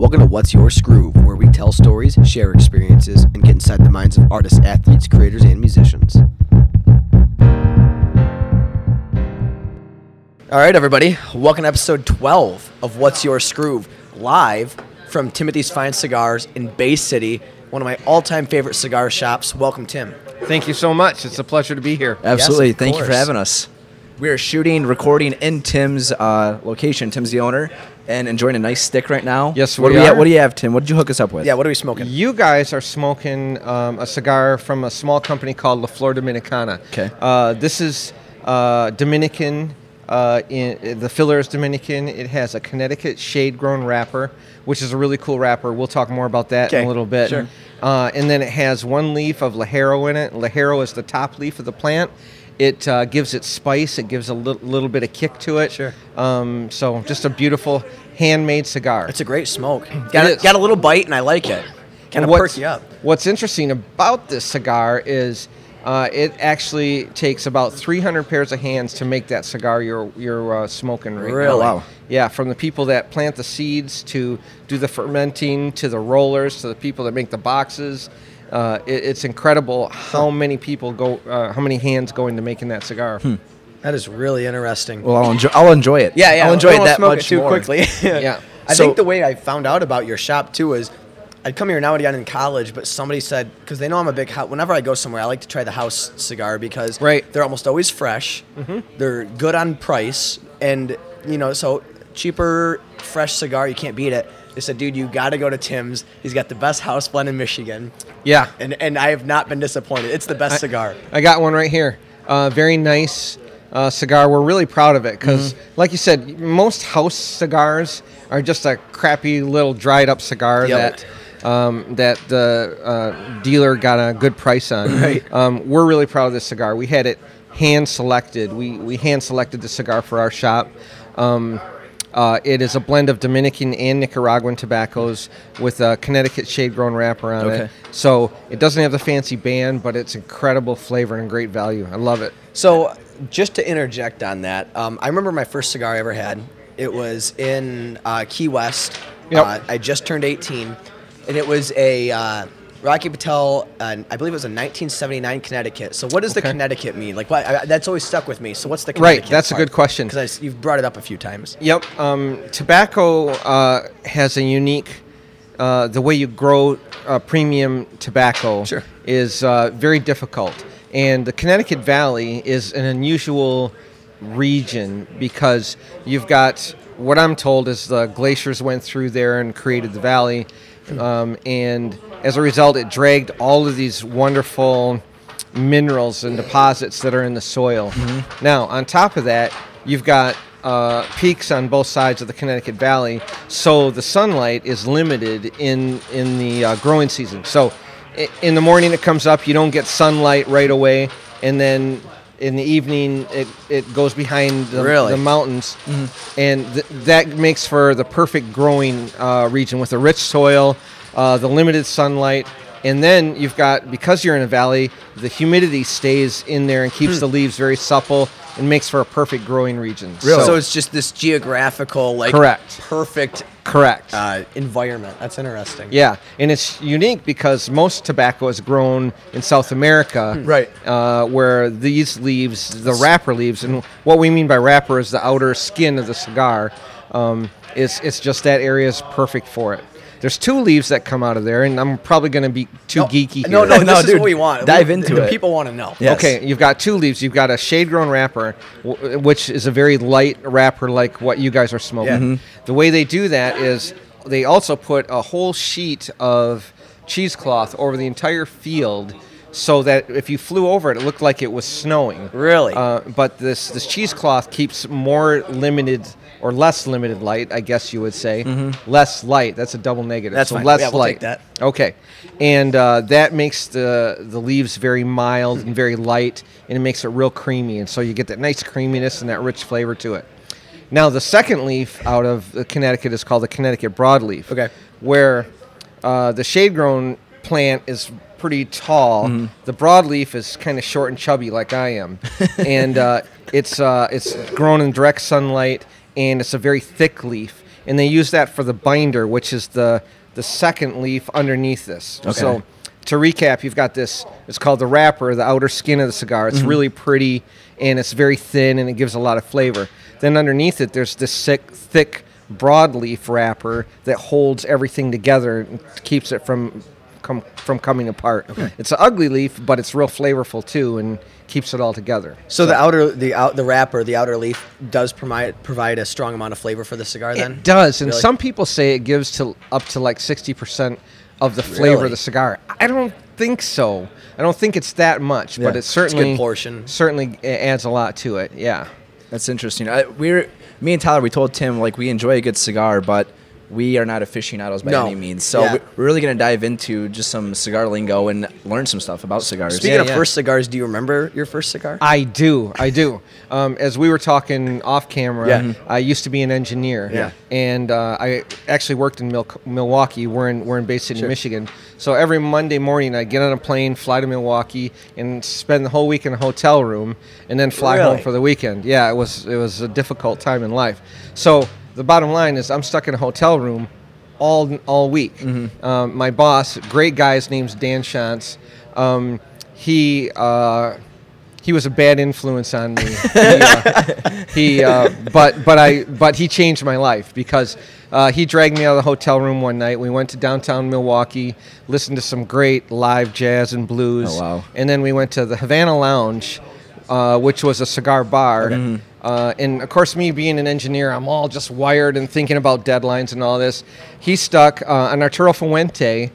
Welcome to What's Your Skroove, where we tell stories, share experiences, and get inside the minds of artists, athletes, creators, and musicians. All right, everybody. Welcome to episode 12 of What's Your Skroove, live from Timothy's Fine Cigars in Bay City, one of my all-time favorite cigar shops. Welcome, Tim. Thank you so much. It's a pleasure to be here. Absolutely. Yes, Thank you for having us. We are recording in Tim's location. Tim's the owner, and enjoying a nice stick right now. Yes, what we are. What do you have, Tim? What did you hook us up with? Yeah, what are we smoking? You guys are smoking a cigar from a small company called La Flor Dominicana. Okay. This is Dominican. The filler is Dominican. It has a Connecticut shade-grown wrapper, which is a really cool wrapper. We'll talk more about that in a little bit. Sure. And then it has one leaf of Ligero in it. Ligero is the top leaf of the plant. It gives it spice. It gives a little bit of kick to it. Sure. So just a beautiful handmade cigar. It's a great smoke. Got a little bite, and I like it. Kind of perk you up. What's interesting about this cigar is it actually takes about 300 pairs of hands to make that cigar you're smoking right now. Really? Wow. Yeah, from the people that plant the seeds to do the fermenting to the rollers to the people that make the boxes. It's incredible how many people how many hands go into making that cigar. That is really interesting. Well, I'll enjoy it. Yeah. I'll enjoy it that smoke much it too more. quickly. Yeah. I think the way I found out about your shop too is I'd come here now and again in college, but somebody said, because they know I'm a big whenever I go somewhere, I like to try the house cigar because they're almost always fresh. They're good on price, and so cheaper, fresh cigar, you can't beat it. They said, dude, you got to go to Tim's. He's got the best house blend in Michigan. Yeah. And I have not been disappointed. It's the best cigar. I got one right here. Very nice cigar. We're really proud of it because, like you said, most house cigars are just a crappy little dried up cigar that the dealer got a good price on. Right. We're really proud of this cigar. We had it hand selected. We hand selected the cigar for our shop. It is a blend of Dominican and Nicaraguan tobaccos with a Connecticut shade-grown wrapper on it. So it doesn't have the fancy band, but it's incredible flavor and great value. I love it. So just to interject on that, I remember my first cigar I ever had. It was in Key West. Yep. I just turned 18, and it was a Rocky Patel, I believe it was a 1979 Connecticut. So what does the Connecticut mean? Like, that's always stuck with me. So what's the Connecticut? Right, that's a good question. Because you've brought it up a few times. Yep. Tobacco has a unique, the way you grow premium tobacco is very difficult. And the Connecticut Valley is an unusual region because you've got, what I'm told is the glaciers went through there and created the valley. And as a result, it dragged all of these wonderful minerals and deposits that are in the soil. Now, on top of that, you've got peaks on both sides of the Connecticut Valley, so the sunlight is limited in the growing season. So in the morning it comes up, you don't get sunlight right away, and then in the evening it goes behind the mountains, and that makes for the perfect growing region with a rich soil, the limited sunlight, and then you've got, because you're in a valley, the humidity stays in there and keeps the leaves very supple and makes for a perfect growing region. Really? So it's just this geographical, perfect environment. That's interesting. Yeah, and it's unique because most tobacco is grown in South America, where these leaves, the wrapper leaves, and what we mean by wrapper is the outer skin of the cigar, it's just that area is perfect for it. There's two leaves that come out of there, and I'm probably going to be too geeky here. No, this is what we want. Dive into it. People want to know. Yes. Okay, you've got two leaves. You've got a shade-grown wrapper, which is a very light wrapper like what you guys are smoking. The way they do that is they also put a whole sheet of cheesecloth over the entire field so that if you flew over it, it looked like it was snowing. Really? But this cheesecloth keeps more limited or less limited light, I guess you would say. Less light. That's a double negative. That's so fine. less we'll light. Take that. Okay. And that makes the leaves very mild and very light, and it makes it real creamy. And so you get that nice creaminess and that rich flavor to it. Now, the second leaf out of the Connecticut is called the Connecticut broadleaf, where the shade-grown plant is pretty tall. The broadleaf is kind of short and chubby like I am. And it's grown in direct sunlight, and it's a very thick leaf. and they use that for the binder, which is the second leaf underneath this. Okay. So to recap, you've got this, it's called the wrapper, the outer skin of the cigar. It's really pretty, and it's very thin, and it gives a lot of flavor. Then underneath it, there's this thick broadleaf wrapper that holds everything together and keeps it from coming apart. Okay. It's an ugly leaf, but it's real flavorful too, and keeps it all together. So the wrapper, the outer leaf, does provide a strong amount of flavor for the cigar. Then it does, and really? some people say it gives up to like 60% of the flavor of the cigar. I don't think so. I don't think it's that much, but it's certainly a good portion. Certainly adds a lot to it. Yeah, that's interesting. Me and Tyler, we told Tim like we enjoy a good cigar, but we are not aficionados by any means. So we're really going to dive into just some cigar lingo and learn some stuff about cigars. Speaking of first cigars, do you remember your first cigar? I do. As we were talking off camera, I used to be an engineer, and I actually worked in Milwaukee. We're based in Michigan. So every Monday morning, I'd get on a plane, fly to Milwaukee, and spend the whole week in a hotel room, and then fly home for the weekend. Yeah, it was a difficult time in life. So the bottom line is I'm stuck in a hotel room all week. Mm-hmm. My boss, great guy, his name's Dan Shantz. He was a bad influence on me. But he changed my life because he dragged me out of the hotel room one night. We went to downtown Milwaukee, listened to some great live jazz and blues. Oh, wow. And then we went to the Havana Lounge, which was a cigar bar. Okay. Mm-hmm. And, of course, me being an engineer, I'm all just wired and thinking about deadlines and all this. He stuck an Arturo Fuente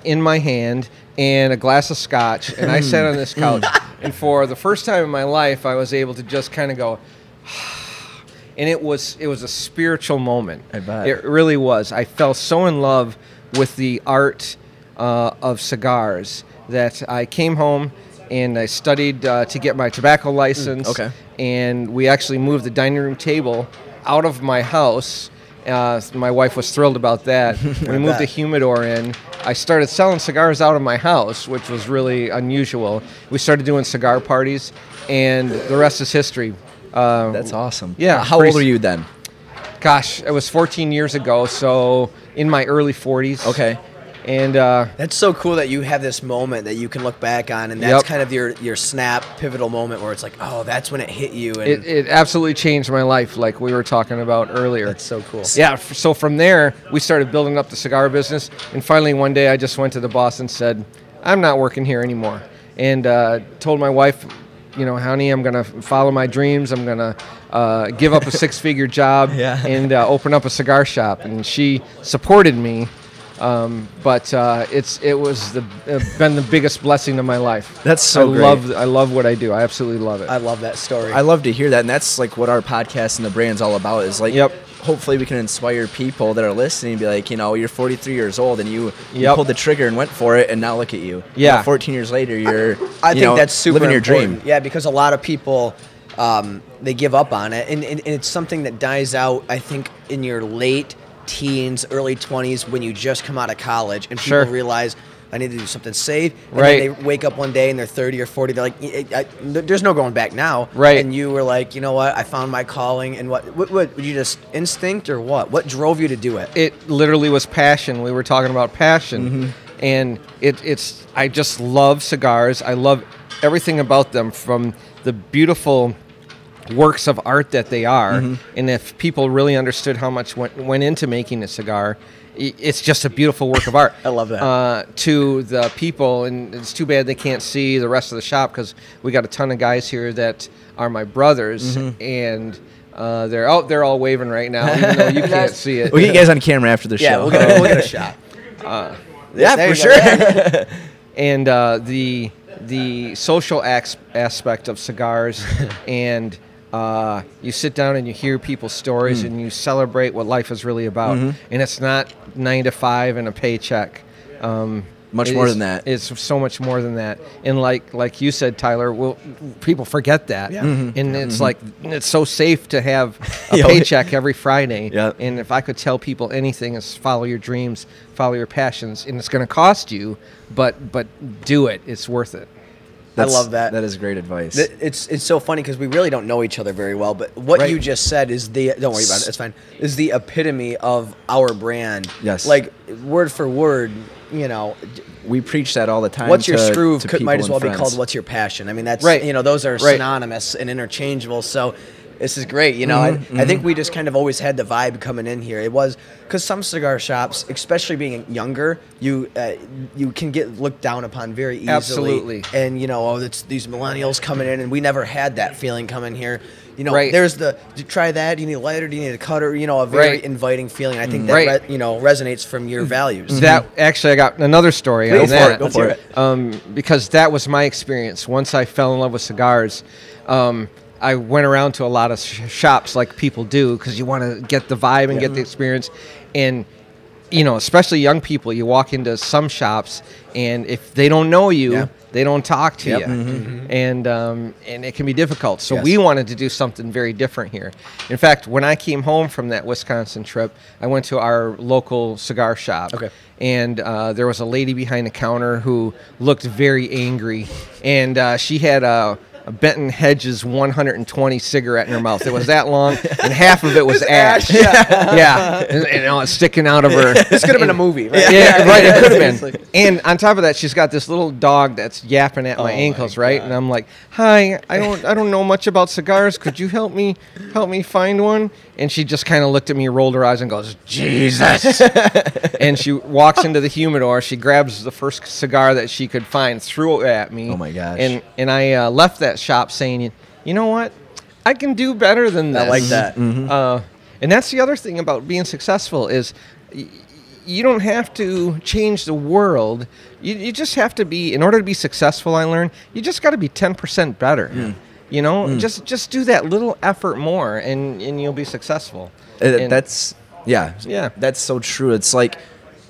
in my hand and a glass of scotch, and I sat on this couch. And for the first time in my life, I was able to just kind of go, and it was a spiritual moment. I bet. It really was. I fell so in love with the art of cigars that I came home and I studied to get my tobacco license. Okay. And we actually moved the dining room table out of my house. My wife was thrilled about that. We moved the humidor in. I started selling cigars out of my house, which was really unusual. We started doing cigar parties, and the rest is history. That's awesome. Yeah. How old were you then? Gosh, it was 14 years ago, so in my early 40s. Okay. And that's so cool that you have this moment that you can look back on, and that's kind of your snap, pivotal moment where it's like, oh, that's when it hit you. And it absolutely changed my life, like we were talking about earlier. That's so cool. Yeah, so from there, we started building up the cigar business, and finally one day I just went to the boss and said, I'm not working here anymore, and told my wife, honey, I'm going to follow my dreams. I'm going to give up a six-figure job and open up a cigar shop, and she supported me. But it was been the biggest blessing of my life. That's so great. I love what I do. I absolutely love it. I love that story. I love to hear that, and that's like what our podcast and the brand's all about. Is like, hopefully we can inspire people that are listening and be like, you're 43 years old and you pulled the trigger and went for it, and now look at you. 14 years later, you're I think that's super living your important. dream. Yeah, because a lot of people they give up on it, and it's something that dies out. I think in your late teens, early 20s, when you just come out of college and people realize I need to do something safe. And then they wake up one day and they're 30 or 40. They're like, there's no going back now. Right. And you were like, you know what? I found my calling. And what would you just instinct or what? What drove you to do it? It literally was passion. We were talking about passion. And I just love cigars. I love everything about them, from the beautiful works of art that they are. And if people really understood how much went into making a cigar, it's just a beautiful work of art. I love that. To the people, and it's too bad they can't see the rest of the shop, because we got a ton of guys here that are my brothers, and they're out there all waving right now, even though you can't see it. We'll get you guys on camera after the show. Yeah, we'll get a shot. For sure. And the social aspect of cigars, and you sit down and you hear people's stories and you celebrate what life is really about. And it's not 9 to 5 and a paycheck. Much more than that. It's so much more than that. And like you said, Tyler, people forget that. And it's like, it's so safe to have a paycheck every Friday. And if I could tell people anything, is follow your dreams, follow your passions. And it's going to cost you, but do it. It's worth it. I love that. That is great advice. It's so funny because we really don't know each other very well, but what you just said is don't worry about it, it's fine, is the epitome of our brand. Yes. Like, word for word, we preach that all the time. What's your Skroove might as well be called what's your passion. I mean, that's, those are synonymous and interchangeable, so this is great. I think we just kind of always had the vibe coming in here. It was because some cigar shops, especially being younger, you can get looked down upon very easily. Absolutely. And it's these millennials coming in, and we never had that feeling coming here. There's try that. Do you need a lighter? Do you need a cutter? A very inviting feeling. I think that resonates from your values. That actually, I got another story Go on that. Go for it. Because that was my experience. Once I fell in love with cigars, I went around to a lot of shops like people do because you want to get the vibe and get the experience. And, especially young people, you walk into some shops and if they don't know you, they don't talk to you. And it can be difficult. So we wanted to do something very different here. In fact, when I came home from that Wisconsin trip, I went to our local cigar shop. Okay. And there was a lady behind the counter who looked very angry. And she had a Benton Hedges 120 cigarette in her mouth. It was that long, and half of it was ash. Yeah. And it's sticking out of her. This could have been a movie, right? Yeah, right. It could have been. And on top of that, she's got this little dog that's yapping at my ankles, right? And I'm like, "Hi, I don't know much about cigars. Could you help me find one?" And she just kind of looked at me, rolled her eyes, and goes, "Jesus!" And she walks into the humidor. She grabs the first cigar that she could find, threw it at me. Oh my gosh! And I left that shop saying, "You know what? I can do better than this." I like that. And that's the other thing about being successful is you don't have to change the world. You just have to be, in order to be successful, I learned, you just got to be 10% better. Just do that little effort more, and you'll be successful. That's so true. It's like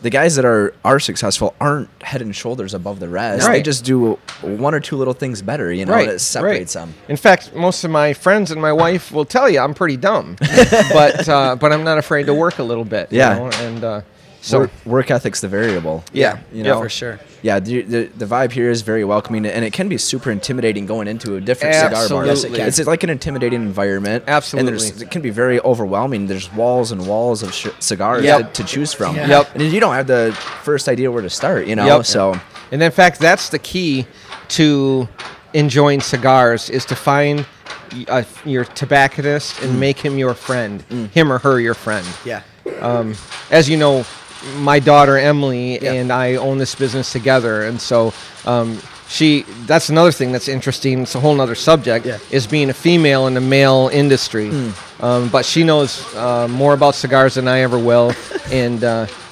the guys that are successful aren't head and shoulders above the rest. They just do one or two little things better, that separates them. In fact, most of my friends and my wife will tell you I'm pretty dumb, but I'm not afraid to work a little bit. So work ethic's the variable. For sure. Yeah, the vibe here is very welcoming, and it can be super intimidating going into a different cigar bar. Yes, it can. It's like an intimidating environment. Absolutely. And it can be very overwhelming. There's walls and walls of cigars to choose from. And you don't have the first idea where to start, So, and in fact, that's the key to enjoying cigars is to find your tobacconist and make him your friend, him or her your friend. Yeah. As you know, my daughter Emily and I own this business together, and so that's another thing that's interesting. It's a whole other subject, is being a female in the male industry. But she knows more about cigars than I ever will, and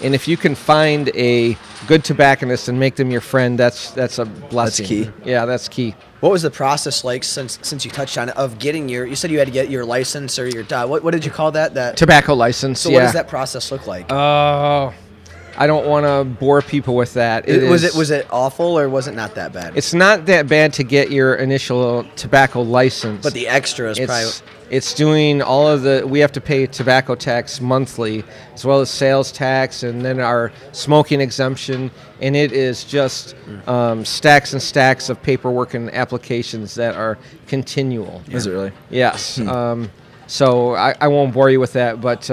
if you can find a good tobacconist and make them your friend, that's a blessing. That's key. Yeah, that's key. What was the process like since you touched on it of getting you said you had to get your license or your what did you call that tobacco license? So what does that process look like? Oh, I don't want to bore people with that. Was it awful or was it not that bad? It's not that bad to get your initial tobacco license, but the extra is probably. It's doing all of we have to pay tobacco tax monthly, as well as sales tax, and then our smoking exemption, and it is just stacks and stacks of paperwork and applications that are continual. Is it really? Yes. So I won't bore you with that, but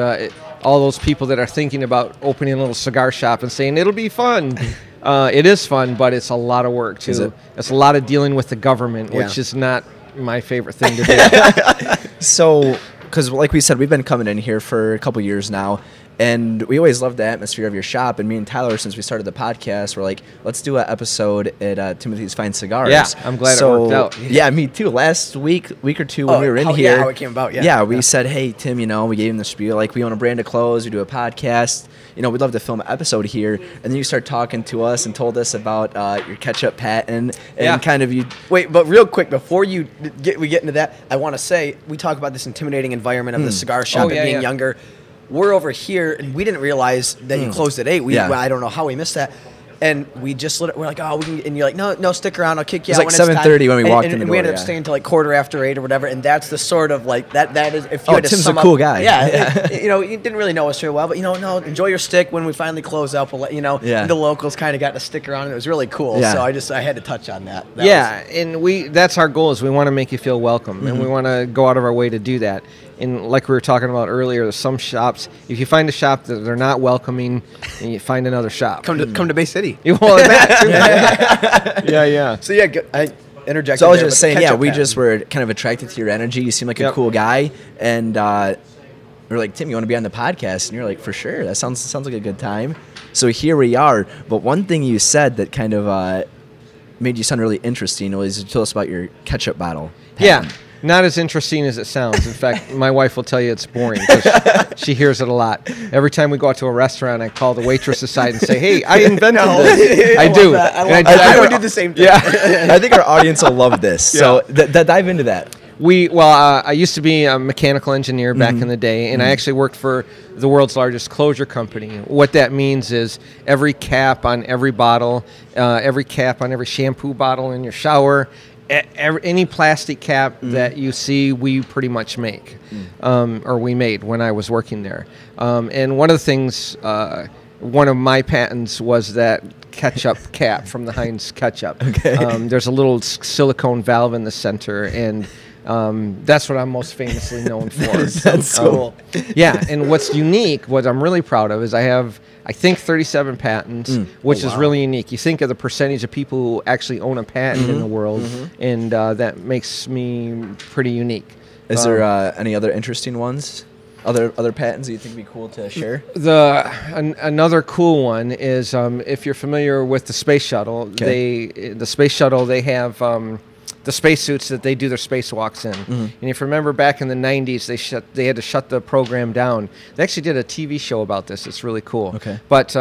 all those people that are thinking about opening a little cigar shop and saying it'll be fun, it is fun, but it's a lot of work too. It's a lot of dealing with the government, which is not my favorite thing to do. So, because like we said, we've been coming in here for a couple years now, and we always loved the atmosphere of your shop. And me and Tyler, since we started the podcast, we're like, let's do an episode at Timothy's Fine Cigars. Yeah, I'm glad it worked out. Yeah, me too. Last week or two when we were in here. Yeah, how it came about. We said, hey, Tim, we gave him the spiel. Like, we own a brand of clothes. We do a podcast. We'd love to film an episode here. And then you start talking to us and told us about your ketchup patent and kind of you. Wait, but real quick, before we get into that, I want to say, we talk about this intimidating environment of the cigar shop and being younger. We're over here, and we didn't realize that you closed at 8. I don't know how we missed that. And we just we're like, oh, we can, and you're like, no, stick around, I'll kick you out. It was like 7:30 when we walked in the door. And we ended up staying till like 8:15 or whatever. And that's the sort of like that is if you had to Tim's sum a cool guy. Yeah, you know, you didn't really know us very well, but no, enjoy your stick. When we finally close up, we'll let you know. Yeah. And the locals kind of got to stick around, and it was really cool. Yeah. So I had to touch on that. And that's our goal is we want to make you feel welcome, and we want to go out of our way to do that. And like we were talking about earlier, there's some shops, if you find a shop that they're not welcoming, and you find another shop. Come to Bay City. Well, that too. Yeah. So yeah, I interjected. So I was just saying, we just were kind of attracted to your energy. You seem like a cool guy, and we were like, Tim, you want to be on the podcast? And you're like, for sure. That sounds like a good time. So here we are. But one thing you said that kind of made you sound really interesting was to tell us about your ketchup bottle patent. Yeah. Not as interesting as it sounds. In fact, my wife will tell you it's boring because she hears it a lot. Every time we go out to a restaurant, I call the waitress aside and say, "Hey, I invented this." I do. I would do the same thing. Yeah, I think our audience will love this. So dive into that. I used to be a mechanical engineer back in the day, and I actually worked for the world's largest closure company. What that means is every cap on every bottle, every cap on every shampoo bottle in your shower, any plastic cap that you see, we pretty much make, or we made when I was working there. And one of the things, one of my patents was that ketchup cap from the Heinz ketchup. Okay. There's a little silicone valve in the center, and that's what I'm most famously known for. That's so cool. Yeah, and what's unique, what I'm really proud of, is I have, I think, 37 patents, which is really unique. You think of the percentage of people who actually own a patent in the world, and that makes me pretty unique. Is there any other interesting ones? Other patents that you think would be cool to share? Another cool one is if you're familiar with the space shuttle, they have the spacesuits that they do their spacewalks in. And if you remember back in the 90s, they had to shut the program down. They actually did a TV show about this. It's really cool. Okay. But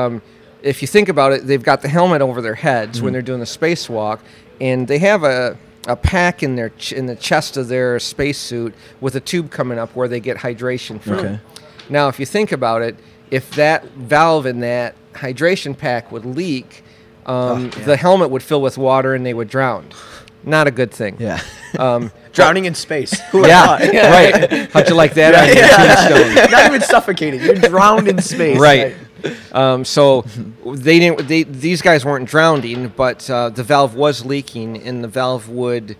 if you think about it, they've got the helmet over their heads when they're doing the spacewalk, and they have a pack in the chest of their spacesuit with a tube coming up where they get hydration from. Okay. Now, if you think about it, if that valve in that hydration pack would leak, the helmet would fill with water and they would drown. Not a good thing. Yeah. Drowning in space. Right. How'd you like that on your tombstone? Not even suffocating. You're drowned in space. Right. So they didn't. These guys weren't drowning, but the valve was leaking, and the valve would,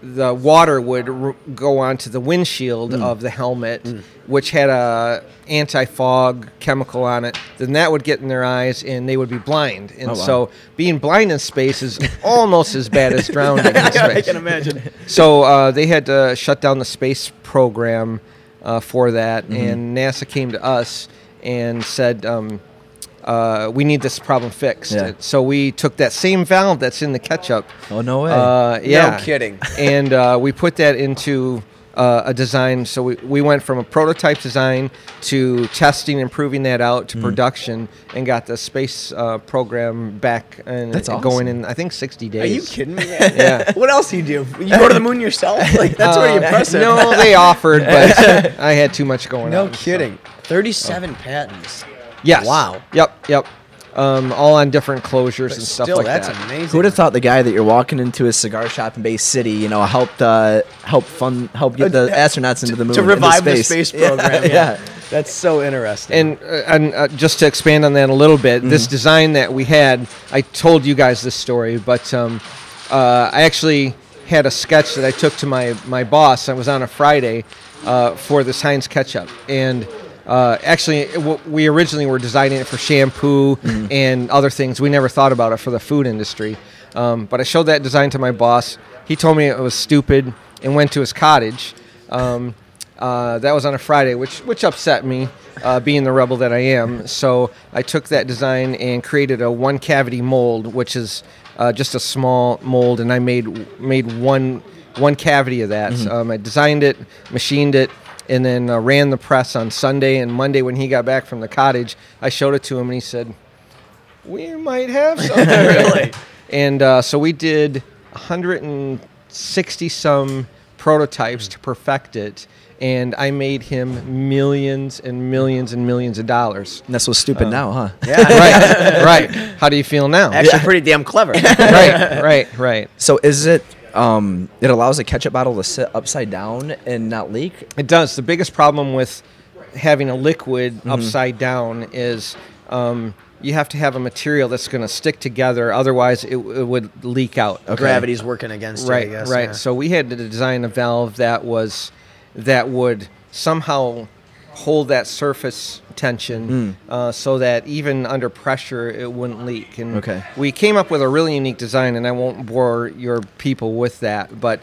the water would go onto the windshield of the helmet, which had a anti-fog chemical on it. Then that would get in their eyes, and they would be blind. And so being blind in space is almost as bad as drowning in space. I can imagine. So they had to shut down the space program for that, and NASA came to us and said, we need this problem fixed. Yeah. So we took that same valve that's in the ketchup. Oh, no way. Yeah. No kidding. And we put that into a design. So we went from a prototype design to testing and proving that out to production, and got the space program back and going in, I think, 60 days. Are you kidding me, man? Yeah. What else do you do? You go to the moon yourself? Like, that's pretty impressive. No, they offered, but I had too much going on. No kidding. 37 patents. Yes. Wow. Yep. All on different closures and stuff like that's that. amazing. Who would have thought the guy that you're walking into a cigar shop in Bay City, helped get the astronauts into the moon to revive the space program? Yeah. That's so interesting. And just to expand on that a little bit, this design that we had, I told you guys this story, but I actually had a sketch that I took to my boss. I was on a Friday for this Heinz ketchup, and actually, we originally were designing it for shampoo and other things. We never thought about it for the food industry. But I showed that design to my boss. He told me it was stupid and went to his cottage. That was on a Friday, which upset me, being the rebel that I am. So I took that design and created a one-cavity mold, which is just a small mold, and I made one cavity of that. I designed it, machined it, and then ran the press on Sunday. And Monday, when he got back from the cottage, I showed it to him, and he said, "We might have something." Really? And so we did 160 some prototypes to perfect it, and I made him millions and millions and millions of dollars. And that's so stupid now, huh? Yeah, right. How do you feel now? Actually, pretty damn clever. Right. So is it? It allows a ketchup bottle to sit upside down and not leak? It does. The biggest problem with having a liquid upside down is you have to have a material that's going to stick together. Otherwise, it would leak out. Okay. Gravity's working against it, I guess. Right. Yeah. So we had to design a valve that would somehow hold that surface tension so that even under pressure it wouldn't leak. And we came up with a really unique design, and I won't bore your people with that, but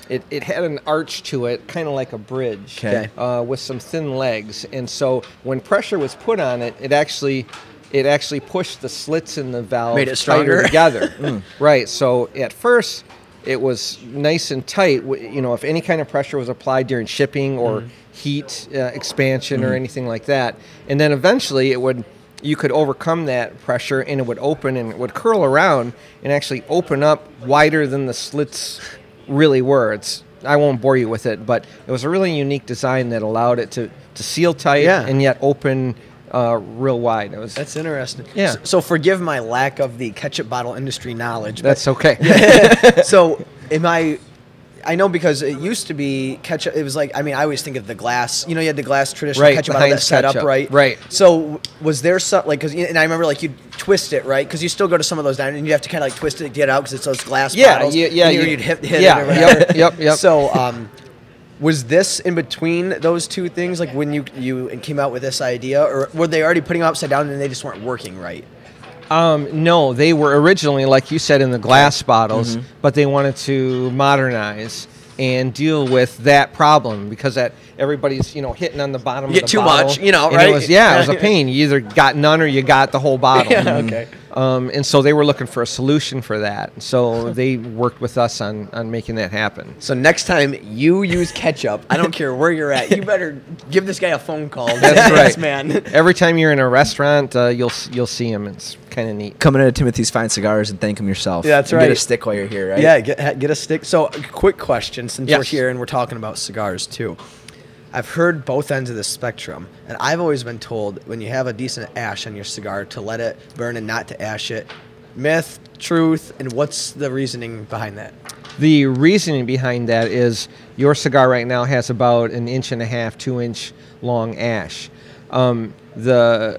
it had an arch to it, kind of like a bridge, with some thin legs. And so when pressure was put on it, it actually pushed the slits in the valve, made it stronger together. Right. So at first it was nice and tight. You know, if any kind of pressure was applied during shipping or heat expansion or anything like that, and then eventually you could overcome that pressure, and it would open and it would curl around and actually open up wider than the slits really were. I won't bore you with it, but it was a really unique design that allowed it to seal tight and yet open real wide. That's interesting. Yeah. So forgive my lack of the ketchup bottle industry knowledge. That's okay. So I know because it used to be ketchup. It was like, I mean, I always think of the glass. You know, you had the glass traditional ketchup bottle that's set up, right? Right. So was there some, like, and I remember, like, you'd twist it, right? Because you still go to some of those diners and you have to kind of, like, twist it to get it out because it's those glass bottles. Yeah. You'd hit it or whatever. Yep. So was this in between those two things, like when you came out with this idea, or were they already putting them upside down and they just weren't working right? No, they were originally, like you said, in the glass bottles, but they wanted to modernize and deal with that problem because everybody's hitting on the bottom of the bottle. You get too much, right? It was a pain. You either got none or you got the whole bottle. Okay. And so they were looking for a solution for that. So they worked with us on making that happen. So next time you use ketchup, I don't care where you're at, you better give this guy a phone call. That's right, man. Every time you're in a restaurant, you'll see him. It's kind of neat. Come into Timothy's Fine Cigars and thank him yourself. Yeah, that's right. Get a stick while you're here, right? Yeah, get a stick. So, quick question, since we're here and we're talking about cigars too. I've heard both ends of the spectrum, and I've always been told when you have a decent ash on your cigar to let it burn and not to ash it. Myth, truth, and what's the reasoning behind that? The reasoning behind that is your cigar right now has about 1.5 inch, 2 inch long ash. The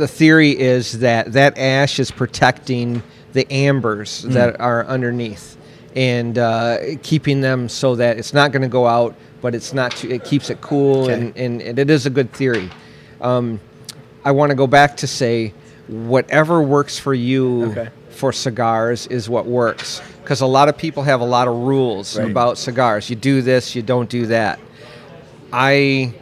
theory is that ash is protecting the ambers that are underneath and keeping them so that it's not going to go out, but it keeps it cool, and it is a good theory. I want to go back to say whatever works for you for cigars is what works, because a lot of people have a lot of rules about cigars. You do this, you don't do that. I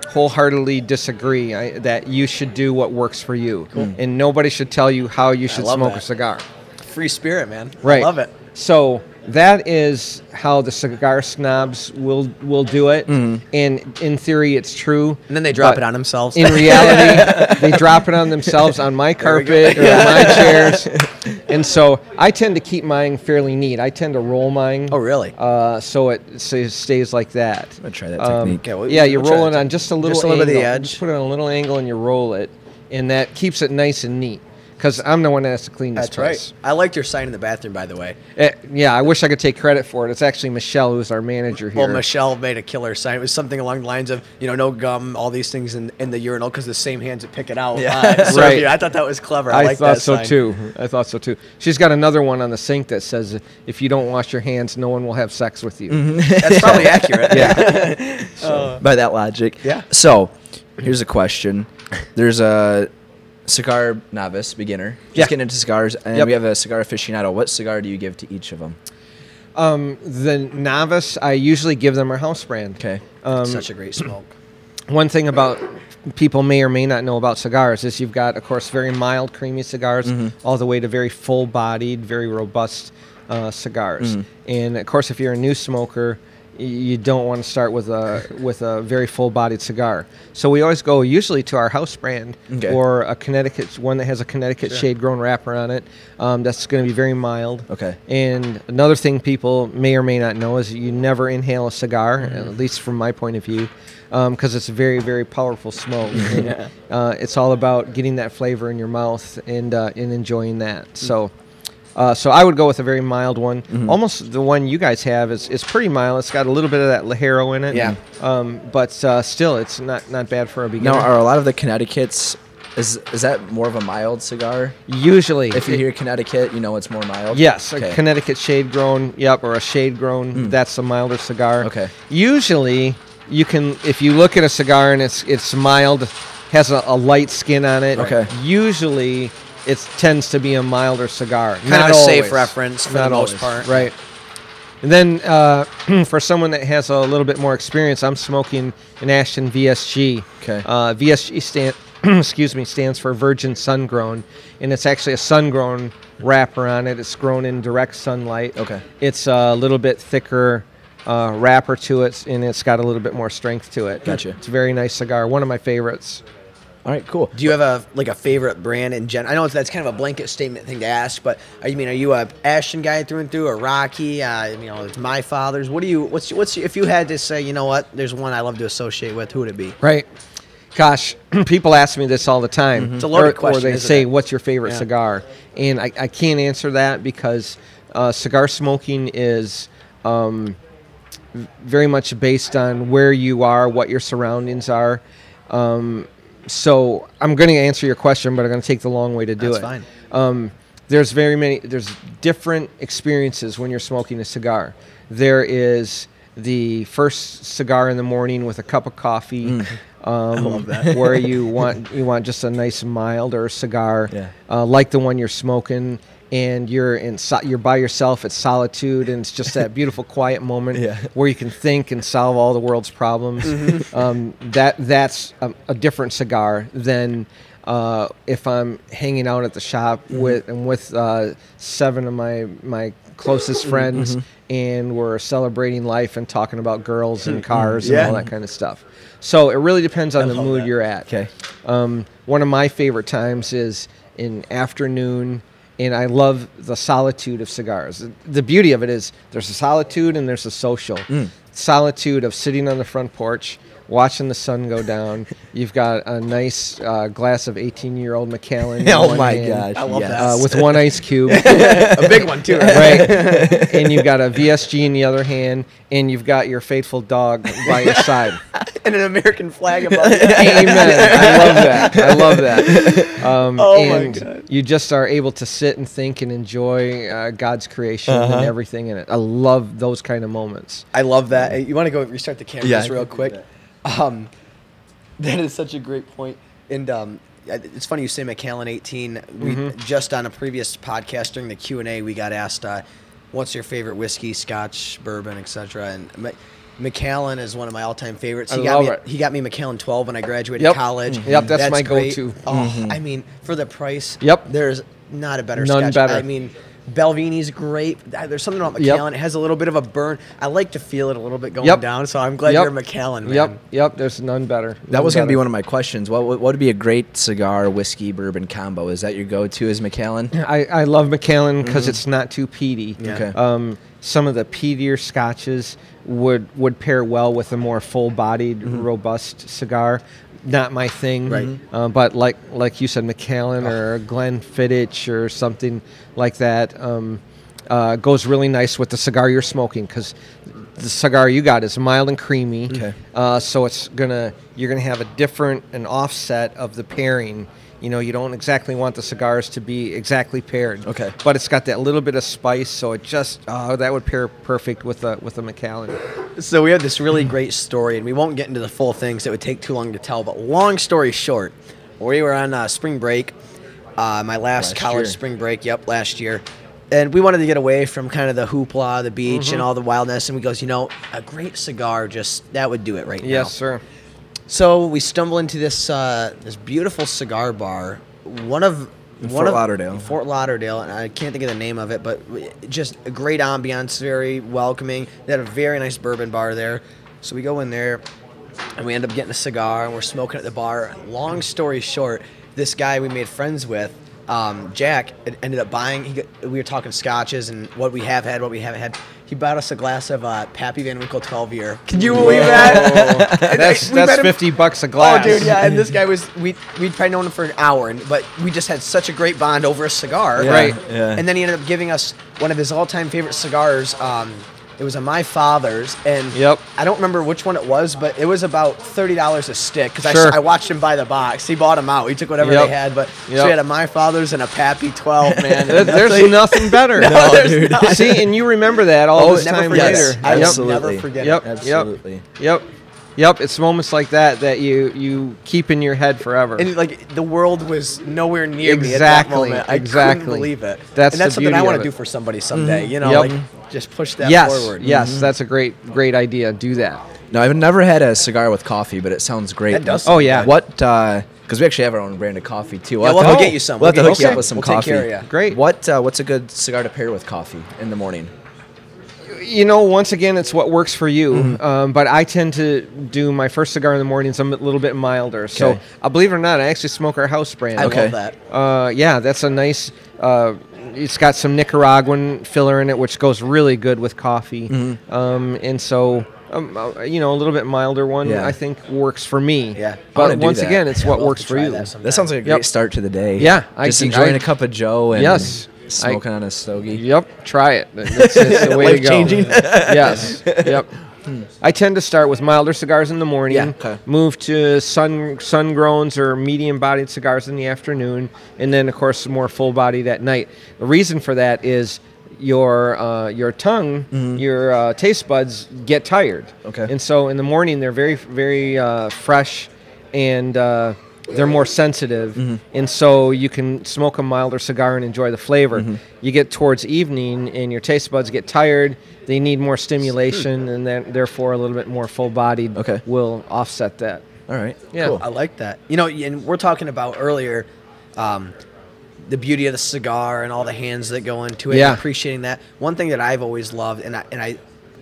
wholeheartedly disagree that you should do what works for you, and nobody should tell you how you should smoke a cigar. Free spirit, man. Right. I love it. So that is how the cigar snobs will do it, and in theory it's true. And then they drop it on themselves. In reality, they drop it on themselves on my carpet or on my chairs. And so I tend to keep mine fairly neat. I tend to roll mine. Oh, really? So it stays like that. I'm going to try that technique. You roll it on just a little angle. Just a little bit of the edge. You put it on a little angle and you roll it, and that keeps it nice and neat. Because I'm the one that has to clean this place. Right. I liked your sign in the bathroom, by the way. Yeah, I wish I could take credit for it. It's actually Michelle, who's our manager here. Well, Michelle made a killer sign. It was something along the lines of, no gum, all these things in the urinal, because the same hands that pick it out. Yeah. Right. I thought that was clever. I like that sign. I thought so too. She's got another one on the sink that says, if you don't wash your hands, no one will have sex with you. That's probably accurate. Yeah. By that logic. Yeah. So, here's a question. There's a cigar novice, beginner, just getting into cigars, and we have a cigar aficionado. What cigar do you give to each of them? The novice, I usually give them our house brand. Okay. Such a great smoke. One thing about people may or may not know about cigars is you've got, of course, very mild, creamy cigars, all the way to very full-bodied, very robust cigars. And, of course, if you're a new smoker, you don't want to start with a very full-bodied cigar. So we always go usually to our house brand or a Connecticut one that has a Connecticut shade-grown wrapper on it. That's going to be very mild. Okay. And another thing people may or may not know is you never inhale a cigar, at least from my point of view, because it's a very, very powerful smoke. It's all about getting that flavor in your mouth and enjoying that. So I would go with a very mild one. Almost the one you guys have is pretty mild. It's got a little bit of that Ligero in it. Yeah. But still, it's not bad for a beginner. Now, are a lot of the Connecticut's, is that more of a mild cigar? Usually. If you hear Connecticut, you know it's more mild? Yes. A Connecticut shade-grown, or a shade-grown, that's a milder cigar. Okay. Usually, you can, if you look at a cigar and it's mild, has a light skin on it, usually it tends to be a milder cigar. Kind of a safe reference for the most part. Right. And then for someone that has a little bit more experience, I'm smoking an Ashton VSG. Okay. VSG stands for Virgin Sun Grown, and it's actually a sun-grown wrapper on it. It's grown in direct sunlight. Okay. It's a little bit thicker wrapper to it, and it's got a little bit more strength to it. Gotcha. It's a very nice cigar. One of my favorites. All right, cool. Do you have a favorite brand in general? I know that's kind of a blanket statement thing to ask, but are you a Ashton guy through and through, or Rocky? It's My Father's. What's if you had to say, you know what, there's one I love to associate with, who would it be? Right. Gosh, people ask me this all the time. It's a loaded question. Or they say, what's your favorite cigar? And I can't answer that because cigar smoking is very much based on where you are, what your surroundings are. So I'm going to answer your question, but I'm going to take the long way to do it. That's fine. There's different experiences when you're smoking a cigar. There is the first cigar in the morning with a cup of coffee. I love that. Where you want just a nice milder cigar, like the one you're smoking, and you're by yourself. It's solitude, and it's just that beautiful quiet moment where you can think and solve all the world's problems. That's a different cigar than if I'm hanging out at the shop with 7 of my closest friends, and we're celebrating life and talking about girls and cars and all that kind of stuff. So it really depends on the mood you're at. Okay. One of my favorite times is in afternoon, and I love the solitude of cigars. The beauty of it is there's a solitude and there's a social. Solitude of sitting on the front porch, watching the sun go down. You've got a nice glass of 18-year-old Macallan. Oh my gosh! I love that. With one ice cube, a big one too, right? And you've got a VSG in the other hand, and you've got your faithful dog by your side, and an American flag above it. Amen. I love that. Oh my God! You just are able to sit and think and enjoy God's creation and everything in it. I love those kind of moments. I love that. You want to go restart the camera just real quick? That is such a great point. And it's funny you say Macallan 18. We just on a previous podcast during the Q&A, we got asked, what's your favorite whiskey, scotch, bourbon, etc. And Macallan is one of my all-time favorites. He got me Macallan 12 when I graduated college. That's my go-to. I mean, for the price, there's not a better None scotch. better. I mean, Belvini's great. There's something about Macallan. It has a little bit of a burn. I like to feel it a little bit going down, so I'm glad you're a Macallan, man. There's none better. That was going to be one of my questions. What would be a great cigar, whiskey, bourbon combo? Is that your go-to is Macallan? I love Macallan because it's not too peaty. Yeah. Okay. Some of the peatier scotches would pair well with a more full-bodied, robust cigar. Not my thing, right? But like you said, Macallan or Glenfiddich or something like that goes really nice with the cigar you're smoking because the cigar you got is mild and creamy. Okay. So you're gonna have an offset of the pairing. You don't exactly want the cigars to be exactly paired. Okay. But it's got that little bit of spice, so it just that would pair perfect with a Macallan. So we have this really great story, and we won't get into the full things. It would take too long to tell. But long story short, we were on spring break, my last college spring break. Last year. And we wanted to get away from kind of the hoopla, the beach, and all the wildness. And we goes, a great cigar, that would do it right now. Yes, sir. So we stumble into this beautiful cigar bar. One of Fort Lauderdale. Fort Lauderdale, and I can't think of the name of it, but just a great ambiance, very welcoming. They had a very nice bourbon bar there. So we go in there, and we end up getting a cigar, and we're smoking at the bar. Long story short, this guy we made friends with, Jack, ended up buying. We were talking scotches and what we have had, what we haven't had. He bought us a glass of Pappy Van Winkle 12-year. Can you believe that? That's $50 a glass. Oh, dude, yeah. And this guy we'd probably known him for an hour, but we just had such a great bond over a cigar. Yeah. Right. Yeah. And then he ended up giving us one of his all-time favorite cigars. It was a My Father's, and I don't remember which one it was, but it was about $30 a stick, because I watched him buy the box. He bought them out. He took whatever they had, but so he had a My Father's and a Pappy 12, man. There's nothing better. No, dude. See, and you remember that all this time later. I will never forget it. Absolutely. Yep, it's moments like that you keep in your head forever. And like the world was nowhere near me at that moment. I couldn't believe it. That's something I want to do for somebody someday. You know, like just push that forward. Yes, that's a great idea. Do that. No, I've never had a cigar with coffee, but it sounds great. That does. Oh yeah. What? Because we actually have our own brand of coffee too. We'll have to get you some. We'll have to hook you up with some coffee. Take care of you. Great. What's a good cigar to pair with coffee in the morning? You know, once again, it's what works for you. But I tend to do my first cigar in the mornings a little bit milder. Okay. So, believe it or not, I actually smoke our house brand. I love that. Yeah, that's a nice. It's got some Nicaraguan filler in it, which goes really good with coffee. And so, a little bit milder one, I think, works for me. Yeah. But once again, it's what works for you. That sounds like a great start to the day. Yeah. Just enjoying a cup of Joe and smoking on a stogie. Yep. Try it. That's the way to go. Life-changing. Yes. Yep. I tend to start with milder cigars in the morning, move to sun-growns or medium-bodied cigars in the afternoon, and then, of course, more full-bodied at night. The reason for that is your tongue, your taste buds get tired. Okay. And so in the morning, they're very, very fresh, and they're more sensitive. And so you can smoke a milder cigar and enjoy the flavor. You get towards evening, and your taste buds get tired. They need more stimulation, and then therefore a little bit more full-bodied will offset that. All right. Yeah, cool. I like that. You know, and we're talking about earlier the beauty of the cigar and all the hands that go into it, and appreciating that. One thing that I've always loved, and I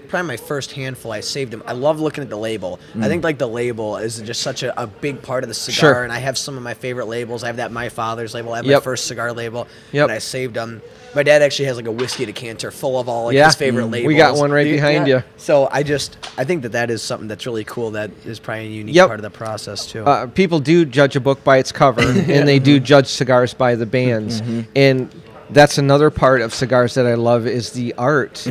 probably my first handful, I saved them. I love looking at the label. I think like the label is just such a big part of the cigar, and I have some of my favorite labels. I have that My Father's label. I have my first cigar label, and I saved them. My dad actually has like a whiskey decanter full of all his favorite labels. We got one right behind you. So I think that is something that's really cool. That is probably a unique part of the process too. People do judge a book by its cover, and they do judge cigars by the bands. And that's another part of cigars that I love is the art.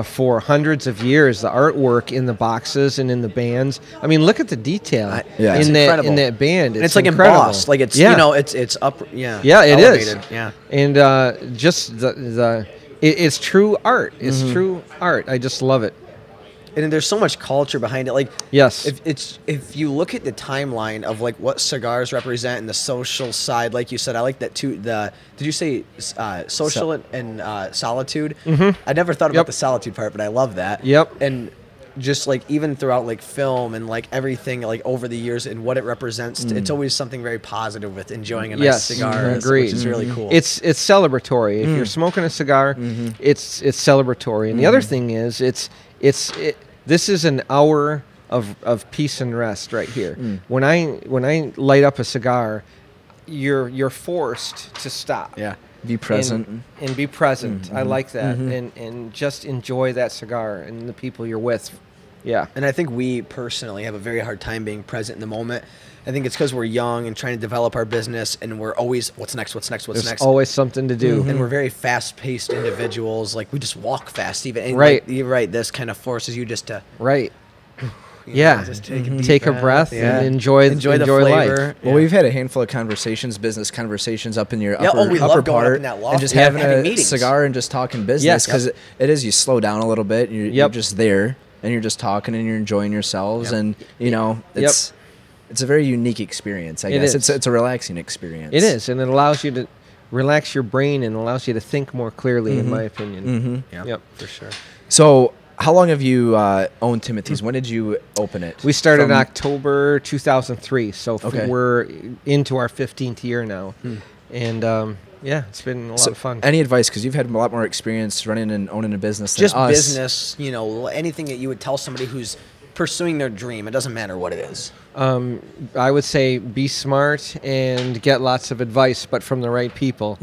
For hundreds of years, the artwork in the boxes and in the bands. I mean, look at the detail in that band. It's like incredible. Embossed, like it's it's up. Yeah, it elevated. is. Yeah, and just it's true art. It's true art. I just love it. And there's so much culture behind it. Like, if you look at the timeline of like what cigars represent and the social side, like you said, I like that too. Did you say social and solitude? I never thought about the solitude part, but I love that. And just like even throughout like film and like everything like over the years and what it represents, it's always something very positive with enjoying a nice cigar, which is really cool. It's celebratory. If you're smoking a cigar, it's celebratory. And the other thing is this is an hour of peace and rest right here. When I light up a cigar, you're forced to stop. Yeah. Be present. And be present. I like that. And just enjoy that cigar and the people you're with. Yeah. And I think we personally have a very hard time being present in the moment. I think it's because we're young and trying to develop our business, and we're always, what's next? There's always something to do. And we're very fast-paced individuals. Like, we just walk fast even. And like, you're right. This kind of forces you just to... Just take a breath and enjoy the flavor. Life. Well, we've had a handful of conversations, business conversations up in your upper love part, up in that loft and just having a meetings. Cigar and just talking business, because it is, you slow down a little bit, you're just there, and you're just talking, and you're enjoying yourselves, and, it's a very unique experience, I guess. It's a relaxing experience. It is, and it allows you to relax your brain and allows you to think more clearly, in my opinion. Yep, for sure. So, how long have you owned Timothy's? When did you open it? We started in October 2003, so we're into our 15th year now. And yeah, it's been a lot of fun. Any advice, because you've had a lot more experience running and owning a business than just us. business, anything that you would tell somebody who's pursuing their dream. It doesn't matter what it is. I would say be smart and get lots of advice, but from the right people.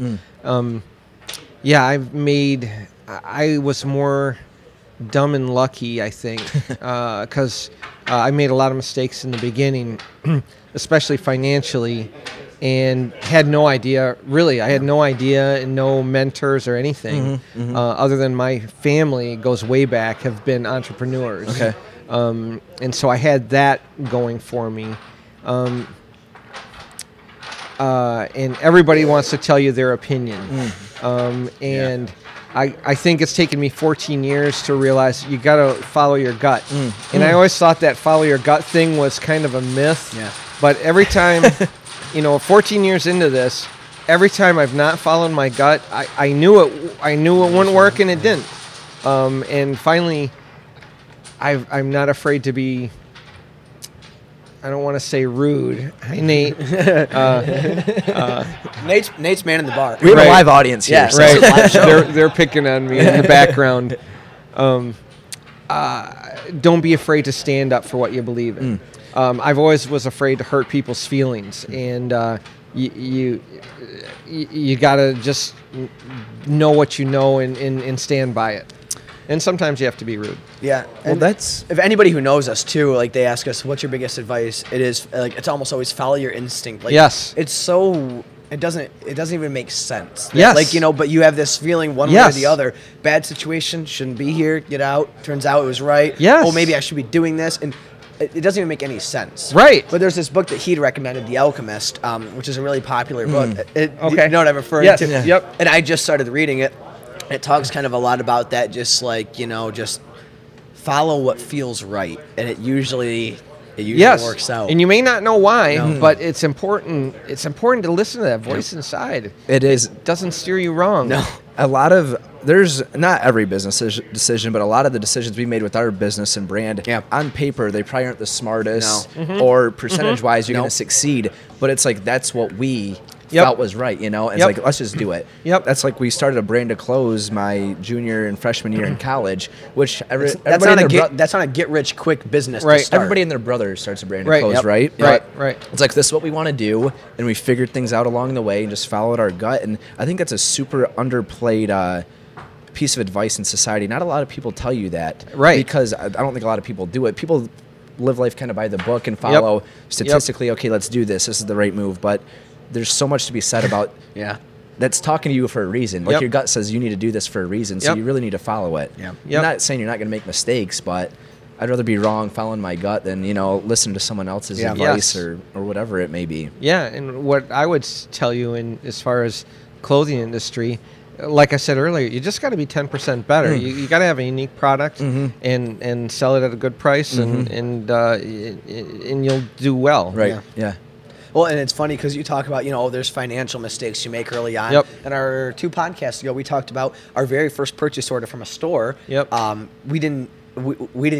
Yeah, I was more dumb and lucky, I think, because I made a lot of mistakes in the beginning, especially financially, and had no idea, really. I had no idea and no mentors or anything, other than my family goes way back, have been entrepreneurs. Okay. And so I had that going for me. And everybody wants to tell you their opinion. And I think it's taken me 14 years to realize you got to follow your gut. And I always thought that follow your gut thing was kind of a myth. Yeah. But every time, 14 years into this, every time I've not followed my gut, I knew it wouldn't work, and it didn't. And finally, I'm not afraid to be, I don't want to say rude. Hi, Nate. Nate's man in the bar. We have a live audience here. Yeah, so right. it's a live show. They're picking on me in the background. Don't be afraid to stand up for what you believe in. I've always was afraid to hurt people's feelings, and you gotta just know what you know and stand by it. And sometimes you have to be rude. Yeah. Well, And that's... if anybody who knows us too, like they ask us, what's your biggest advice? It is it's almost always follow your instinct. Like, yes. It's so, it doesn't even make sense. Yes. Like, but you have this feeling one way or Yes. the other. Bad situation, shouldn't be here, get out. Turns out it was right. Yes. Oh, maybe I should be doing this. And it doesn't even make any sense. Right. But there's this book that he'd recommended, The Alchemist, which is a really popular book. Okay. You know what I'm referring Yes. to? Yeah. Yep. And I just started reading it. It talks kind of a lot about that, just like, just follow what feels right. And it usually works out. And you may not know why, No. but it's important. It's important to listen to that voice inside. It is. It doesn't steer you wrong. No. There's not every business decision, but a lot of the decisions we made with our business and brand, on paper, they probably aren't the smartest, or percentage-wise, you're going to succeed. But it's like, that's what we felt was right, And it's like, let's just do it. That's like we started a brand of clothes my junior and freshman year in college, which that's not a get-rich-quick business to start. Everybody and their brother starts a brand of clothes, right? Right. It's like, this is what we want to do, and we figured things out along the way and just followed our gut. And I think that's a super underplayed piece of advice in society. Not a lot of people tell you that, because I don't think a lot of people do it. People live life kind of by the book and follow statistically, okay, let's do this. This is the right move. But there's so much to be said about that's talking to you for a reason. Like your gut says you need to do this for a reason, so you really need to follow it. I'm not saying you're not going to make mistakes, but I'd rather be wrong following my gut than, listen to someone else's advice or whatever it may be. Yeah, and what I would tell you as far as clothing industry, like I said earlier, you just got to be 10% better. You got to have a unique product and sell it at a good price, and you'll do well. Right. Yeah. Well, and it's funny because you talk about, there's financial mistakes you make early on. And our 2 podcasts ago, we talked about our very first purchase order from a store. We didn't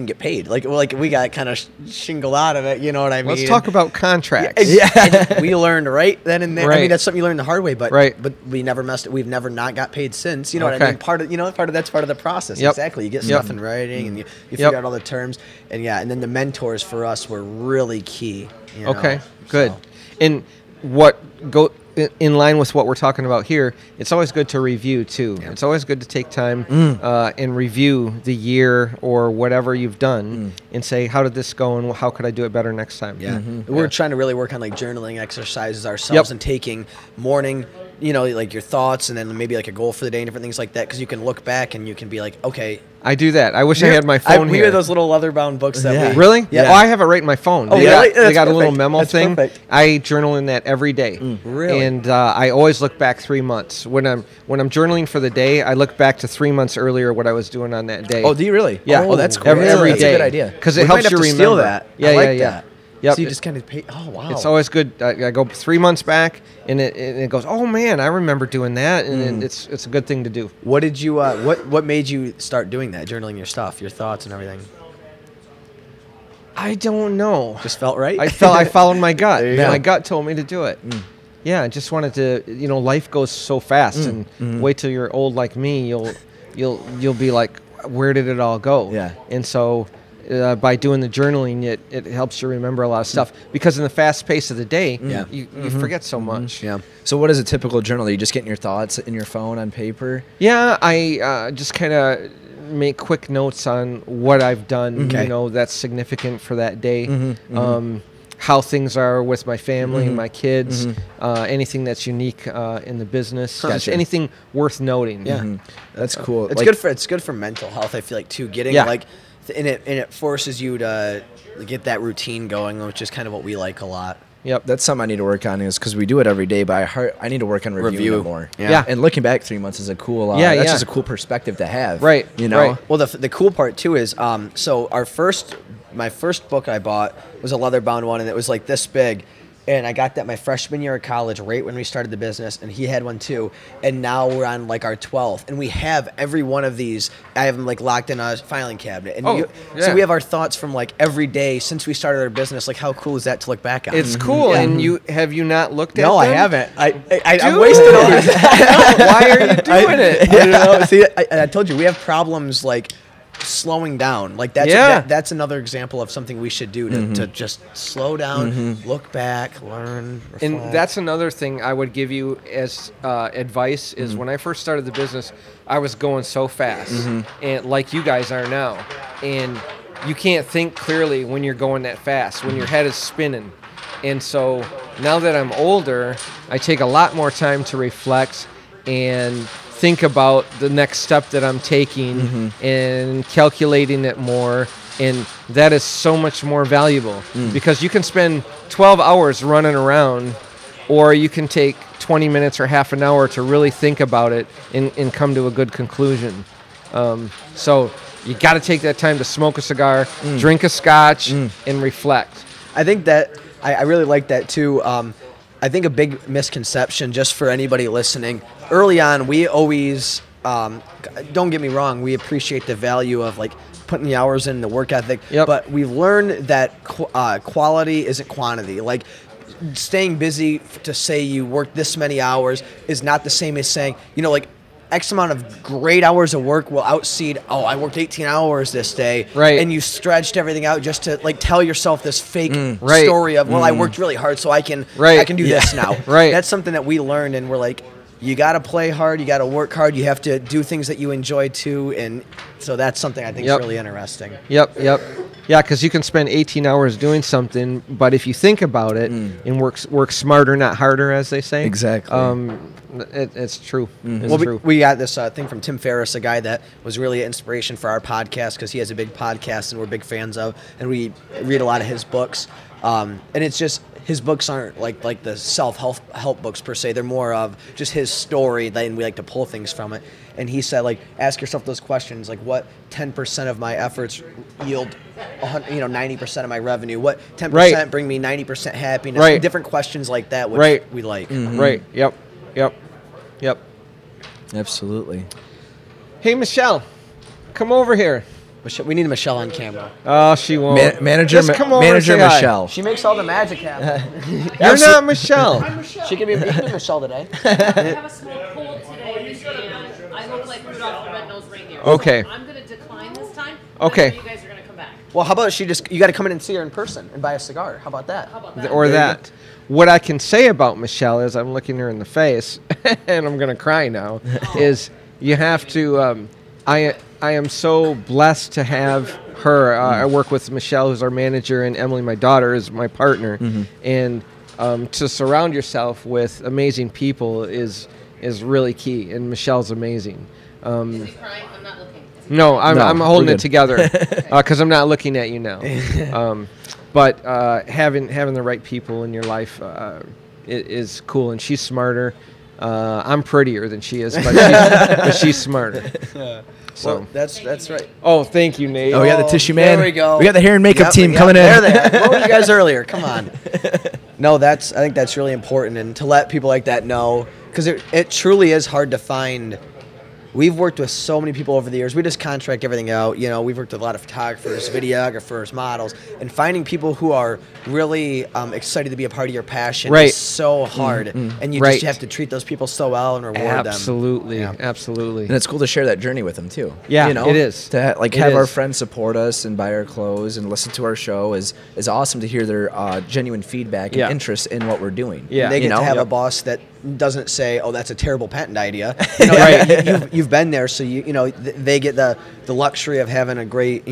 get paid. Like we got kind of shingled out of it. You know what I mean? Let's talk about contracts. And we learned right then and there. Right. I mean, that's something you learn the hard way. But but we never messed it. We've never not got paid since. You know what I mean? That's part of the process. Exactly. You get stuff in writing and you figure out all the terms. And and then the mentors for us were really key. Okay. Good. And what in line with what we're talking about here, it's always good to review too. It's always good to take time and review the year or whatever you've done and say, how did this go and how could I do it better next time? We're trying to really work on like journaling exercises ourselves and taking morning, like your thoughts and then maybe like a goal for the day and different things like that, because you can look back and you can be like, okay. I do that. I wish I had my phone here. We have those little leather-bound books that we... Really? Yeah. Oh, I have it right in my phone. Oh, really? They got a little memo thing. Perfect. I journal in that every day. Really? And I always look back 3 months. When I'm journaling for the day, I look back to 3 months earlier what I was doing on that day. Oh, do you really? Yeah. Oh, that's cool. Every day. That's a good idea. Because it helps you remember. Steal that. Yeah, I like that. Yep. So you just kind of pay. Oh, wow. It's always good. I go 3 months back, and it goes, oh, man, I remember doing that, and it's a good thing to do. What did you, what made you start doing that, journaling your stuff, your thoughts and everything? I don't know. Just felt right? I followed my gut. There you go. My gut told me to do it. Yeah, I just wanted to, life goes so fast, and wait till you're old like me, you'll be like, where did it all go? Yeah. And so by doing the journaling, it helps you remember a lot of stuff, because in the fast pace of the day, you forget so much. Yeah. So what is a typical journal? Are you just getting your thoughts in your phone on paper? Yeah, I just kind of make quick notes on what I've done, that's significant for that day. How things are with my family and my kids, anything that's unique in the business, just anything worth noting. Yeah, that's cool. It's good for mental health. I feel like too, getting and it forces you to get that routine going, which is kind of what we like a lot. Yep, that's something I need to work on, is because we do it every day, but I need to work on reviewing it more. Yeah. And looking back 3 months is a cool, that's just a cool perspective to have. Right. Right. Well, the cool part too is, so my first book I bought was a leather-bound one, and it was like this big. And I got that my freshman year of college, right when we started the business, and he had one too. And now we're on like our 12th, and we have every one of these. I have them like locked in a filing cabinet. And so we have our thoughts from like every day since we started our business. Like, how cool is that to look back on? It's cool. And have you not looked at them? No, I haven't. I'm wasting all this. Why are you doing it? I don't know. See, I told you we have problems like slowing down. Like that's another example of something we should do to just slow down, look back, learn, reflect. And that's another thing I would give you as advice is when I first started the business, I was going so fast, and like you guys are now, and you can't think clearly when you're going that fast, when your head is spinning. And so now that I'm older, I take a lot more time to reflect and think about the next step that I'm taking and calculating it more, and that is so much more valuable because you can spend 12 hours running around, or you can take 20 minutes or half an hour to really think about it and come to a good conclusion. So you got to take that time to smoke a cigar, drink a scotch, and reflect. I think that I really like that too. I think a big misconception, just for anybody listening, early on, we always, don't get me wrong, we appreciate the value of like putting the hours in, the work ethic, but we've learned that quality isn't quantity. Like, staying busy to say you work this many hours is not the same as saying, like, X amount of great hours of work will outseed, I worked 18 hours this day. Right. And you stretched everything out just to like tell yourself this fake story of, I worked really hard so I can do this now. Right. That's something that we learned, and we're like, you got to play hard, you got to work hard, you have to do things that you enjoy too. And so that's something I think is really interesting. Yep. Yeah, because you can spend 18 hours doing something, but if you think about it and work smarter, not harder, as they say. Exactly. It's true. It's true. We got this thing from Tim Ferriss, a guy that was really an inspiration for our podcast because he has a big podcast and we're big fans of, and we read a lot of his books. And it's just, his books aren't like the self-help books per se. They're more of just his story, and we like to pull things from it. And he said, like, ask yourself those questions, like, what 10% of my efforts yield 90% of my revenue? What 10% bring me 90% happiness? Right. Different questions like that, which we like. Right. Yep. Absolutely. Hey, Michelle, come over here. We need Michelle on camera. Oh, she won't. Manager Michelle. She makes all the magic happen. You're not Michelle. I'm Michelle. She can be Michelle today. I have a small cold today, and I look like Rudolph the Red-Nosed Reindeer. Okay. So I'm going to decline this time. Okay. You guys are going to come back. Well, how about you got to come in and see her in person and buy a cigar? How about that? Or that. What I can say about Michelle is, I'm looking her in the face, and I'm going to cry now, is you have to, I am so blessed to have her. I work with Michelle, who's our manager, and Emily, my daughter, is my partner. And to surround yourself with amazing people is really key, and Michelle's amazing. Is he crying? I'm not looking. No, I'm holding it together because I'm not looking at you now. But having the right people in your life is cool, and she's smarter. I'm prettier than she is, but she's smarter. So well, that's right. Oh, thank you, Nate. Oh, we got the tissue man. There we go. We got the hair and makeup team coming in. There they are. What were you guys earlier? Come on. No, I think that's really important, and to let people like that know, because it truly is hard to find we've worked with so many people over the years. We just contract everything out. You know, we've worked with a lot of photographers, videographers, models, and finding people who are really excited to be a part of your passion is so hard. And you just have to treat those people so well and reward them. Absolutely. Absolutely. And it's cool to share that journey with them too. Yeah, you know, it is. To have our friends support us and buy our clothes and listen to our show is awesome to hear their genuine feedback and interest in what we're doing. Yeah, they get to have a boss that doesn't say, "Oh, that's a terrible patent idea." You know, you've been there, so you know they get the luxury of having a great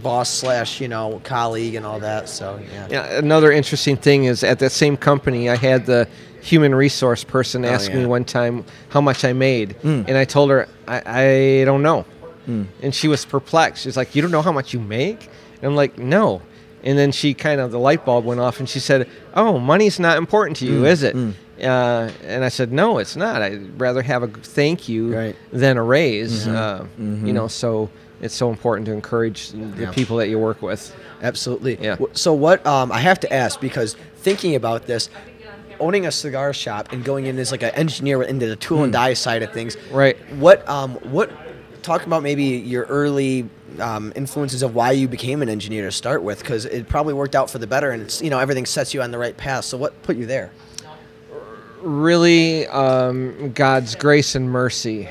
boss / colleague and all that. So yeah. Another interesting thing is at that same company, I had the human resource person ask me one time how much I made, and I told her I don't know, and she was perplexed. She's like, "You don't know how much you make?" And I'm like, "No." And then the light bulb went off, and she said, "Oh, money's not important to you, is it?" And I said, "No, it's not. I'd rather have a thank you than a raise." You know, so it's so important to encourage the people that you work with. Absolutely. Yeah. So what I have to ask, because thinking about this, owning a cigar shop and going in as like an engineer into the tool and die side of things. Right. What talk about maybe your early influences of why you became an engineer to start with, because it probably worked out for the better, and it's everything sets you on the right path. So what put you there? Really, God's grace and mercy.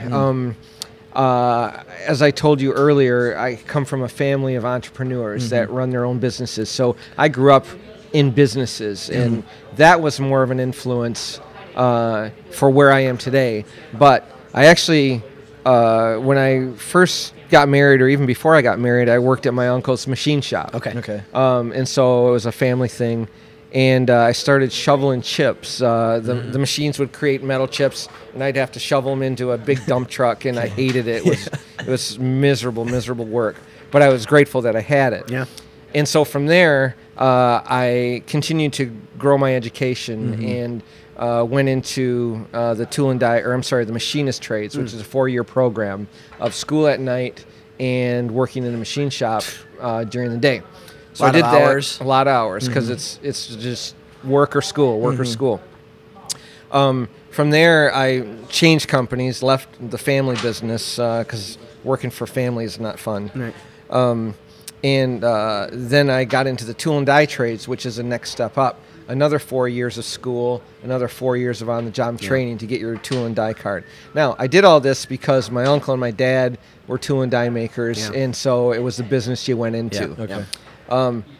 As I told you earlier, I come from a family of entrepreneurs that run their own businesses. So I grew up in businesses, and that was more of an influence for where I am today. But I actually, when I first got married, or even before I got married, I worked at my uncle's machine shop. Okay. And so it was a family thing. And I started shoveling chips. The machines would create metal chips, and I'd have to shovel them into a big dump truck, and I hated it. It was miserable work. But I was grateful that I had it. Yeah. And so from there, I continued to grow my education and went into the machinist trades, which is a 4-year program of school at night and working in a machine shop during the day. So I did that a lot of hours because it's just work or school. From there, I changed companies, left the family business because working for family is not fun. Right. And then I got into the tool and die trades, which is the next step up. Another 4 years of school, another 4 years of on-the-job training to get your tool and die card. Now, I did all this because my uncle and my dad were tool and die makers, and so it was the business you went into. Yeah. Okay.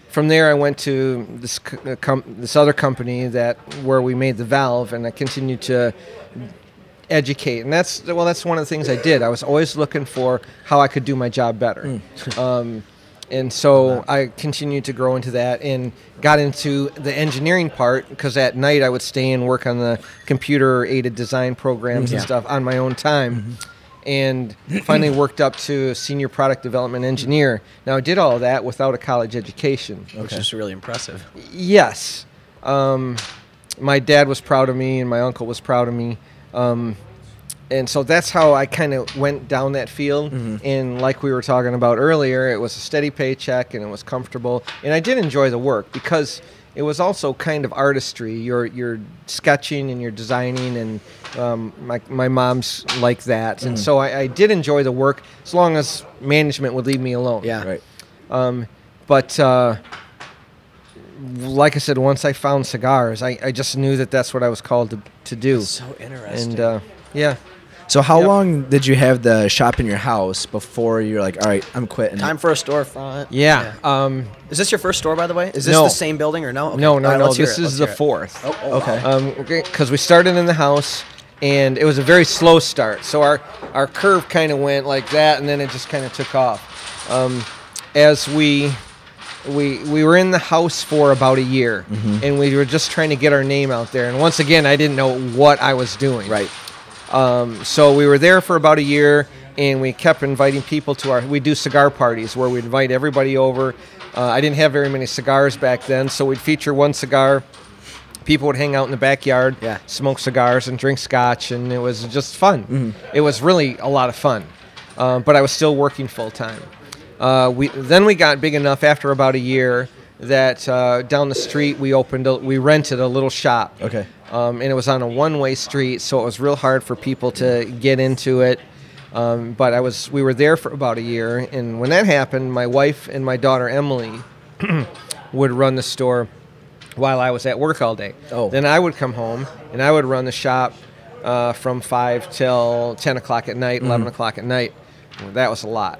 From there, I went to this other company where we made the valve, and I continued to educate. And that's one of the things I did. I was always looking for how I could do my job better. And so I continued to grow into that and got into the engineering part, because at night I would stay and work on the computer-aided design programs and stuff on my own time. And finally worked up to senior product development engineer. Now, I did all of that without a college education. Which is really impressive. Yes. My dad was proud of me, and my uncle was proud of me. And so that's how I kind of went down that field. And like we were talking about earlier, it was a steady paycheck, and it was comfortable. And I did enjoy the work because it was also kind of artistry. You're sketching and you're designing, and my mom's like that. And so I did enjoy the work as long as management would leave me alone. Yeah. Right. But like I said, once I found cigars, I just knew that that's what I was called to do. That's so interesting. And yeah. So how long did you have the shop in your house before you were like, all right, I'm quitting? Time for a storefront. Yeah. Is this your first store, by the way? Is this No. the same building or no? Okay. No. Let's hear This it. is Let's the hear it. fourth. Oh, okay. wow. Because we started in the house, and it was a very slow start. So our curve kind of went like that, and then it just kind of took off. As we were in the house for about a year, and we were just trying to get our name out there. And once again, I didn't know what I was doing. Right. So we were there for about a year, and we kept inviting people to we do cigar parties where we'd invite everybody over. I didn't have very many cigars back then, so we'd feature one cigar. People would hang out in the backyard, smoke cigars and drink scotch, and it was just fun. It was really a lot of fun, but I was still working full time. Then we got big enough after about a year that down the street we rented a little shop. Okay. And it was on a one-way street, so it was real hard for people to get into it. But we were there for about a year, and when that happened, my wife and my daughter Emily would run the store while I was at work all day. Oh. Then I would come home, and I would run the shop from 5 till 10 o'clock at night, 11 o'clock at night. Well, that was a lot.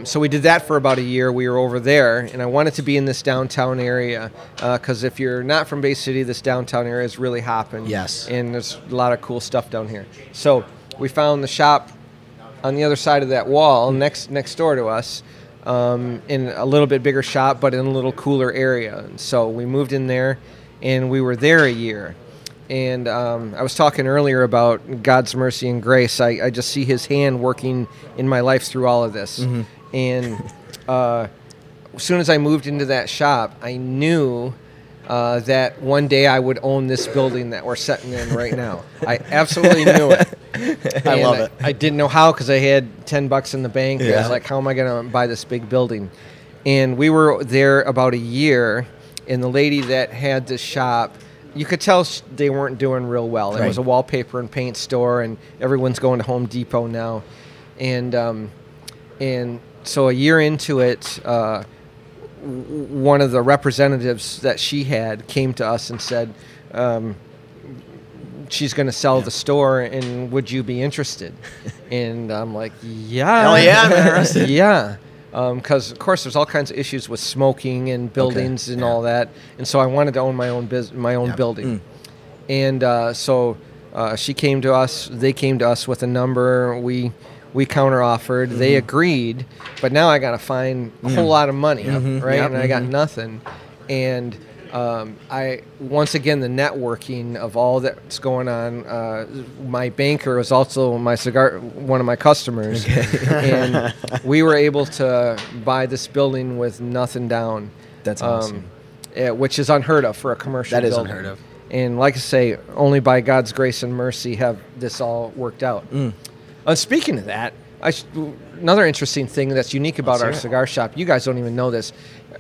So we did that for about a year. We were over there, and I wanted to be in this downtown area because if you're not from Bay City, this downtown area is really hopping. Yes. And there's a lot of cool stuff down here. So we found the shop on the other side of that wall, next door to us, in a little bit bigger shop, but in a little cooler area. And so we moved in there, and we were there a year. And I was talking earlier about God's mercy and grace. I just see his hand working in my life through all of this. And as soon as I moved into that shop, I knew that one day I would own this building that we're sitting in right now. I absolutely knew it. I love it. I didn't know how because I had $10 in the bank. Yeah. I was like, how am I going to buy this big building? And we were there about a year, and the lady that had the shop, you could tell they weren't doing real well. It was a wallpaper and paint store, and everyone's going to Home Depot now. And so a year into it, one of the representatives that she had came to us and said, she's going to sell the store, and would you be interested? And I'm like, yeah. Hell yeah, I'm interested. Yeah. Because, of course, there's all kinds of issues with smoking and buildings and all that. And so I wanted to own my own building. And so she came to us. They came to us with a number. We counter-offered. They agreed. But now I got to find a whole lot of money, right? And I got nothing. And once again, the networking of all that's going on. My banker was also one of my customers, and we were able to buy this building with nothing down. That's awesome. Which is unheard of for a commercial. That is building. unheard of. And like I say, only by God's grace and mercy have this all worked out. Speaking of that, another interesting thing that's unique about our cigar shop, you guys don't even know this.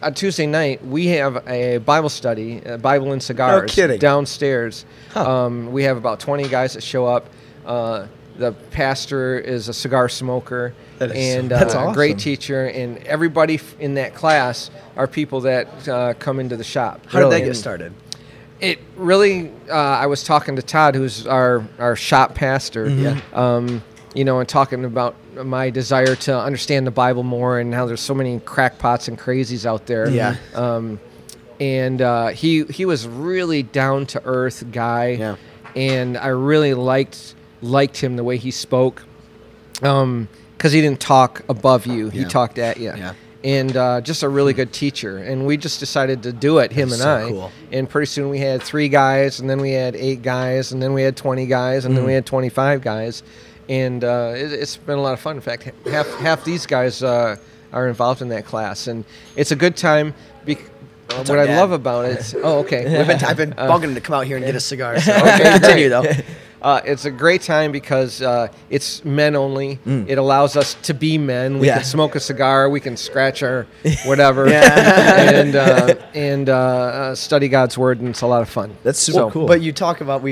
On Tuesday night, we have a Bible study, Bible and Cigars, downstairs. We have about 20 guys that show up. The pastor is a cigar smoker and that's awesome. A great teacher, and everybody in that class are people that come into the shop. How did that get started? It really, I was talking to Todd, who's our shop pastor, and talking about my desire to understand the Bible more and how there's so many crackpots and crazies out there. Yeah. And he was really down to earth guy. Yeah. And I really liked him the way he spoke, because he didn't talk above you. He talked at you. Yeah. And just a really good teacher. And we just decided to do it, him and I. Cool. And pretty soon we had 3 guys, and then we had 8 guys, and then we had 20 guys, and then we had 25 guys. And it's been a lot of fun. In fact, half these guys are involved in that class. And it's a good time. What I love about it... okay. I've been bugging him to come out here and get a cigar. So continue, though. It's a great time because it's men only. It allows us to be men. We can smoke a cigar. We can scratch our whatever, and study God's word, and it's a lot of fun. That's super cool. But we talked about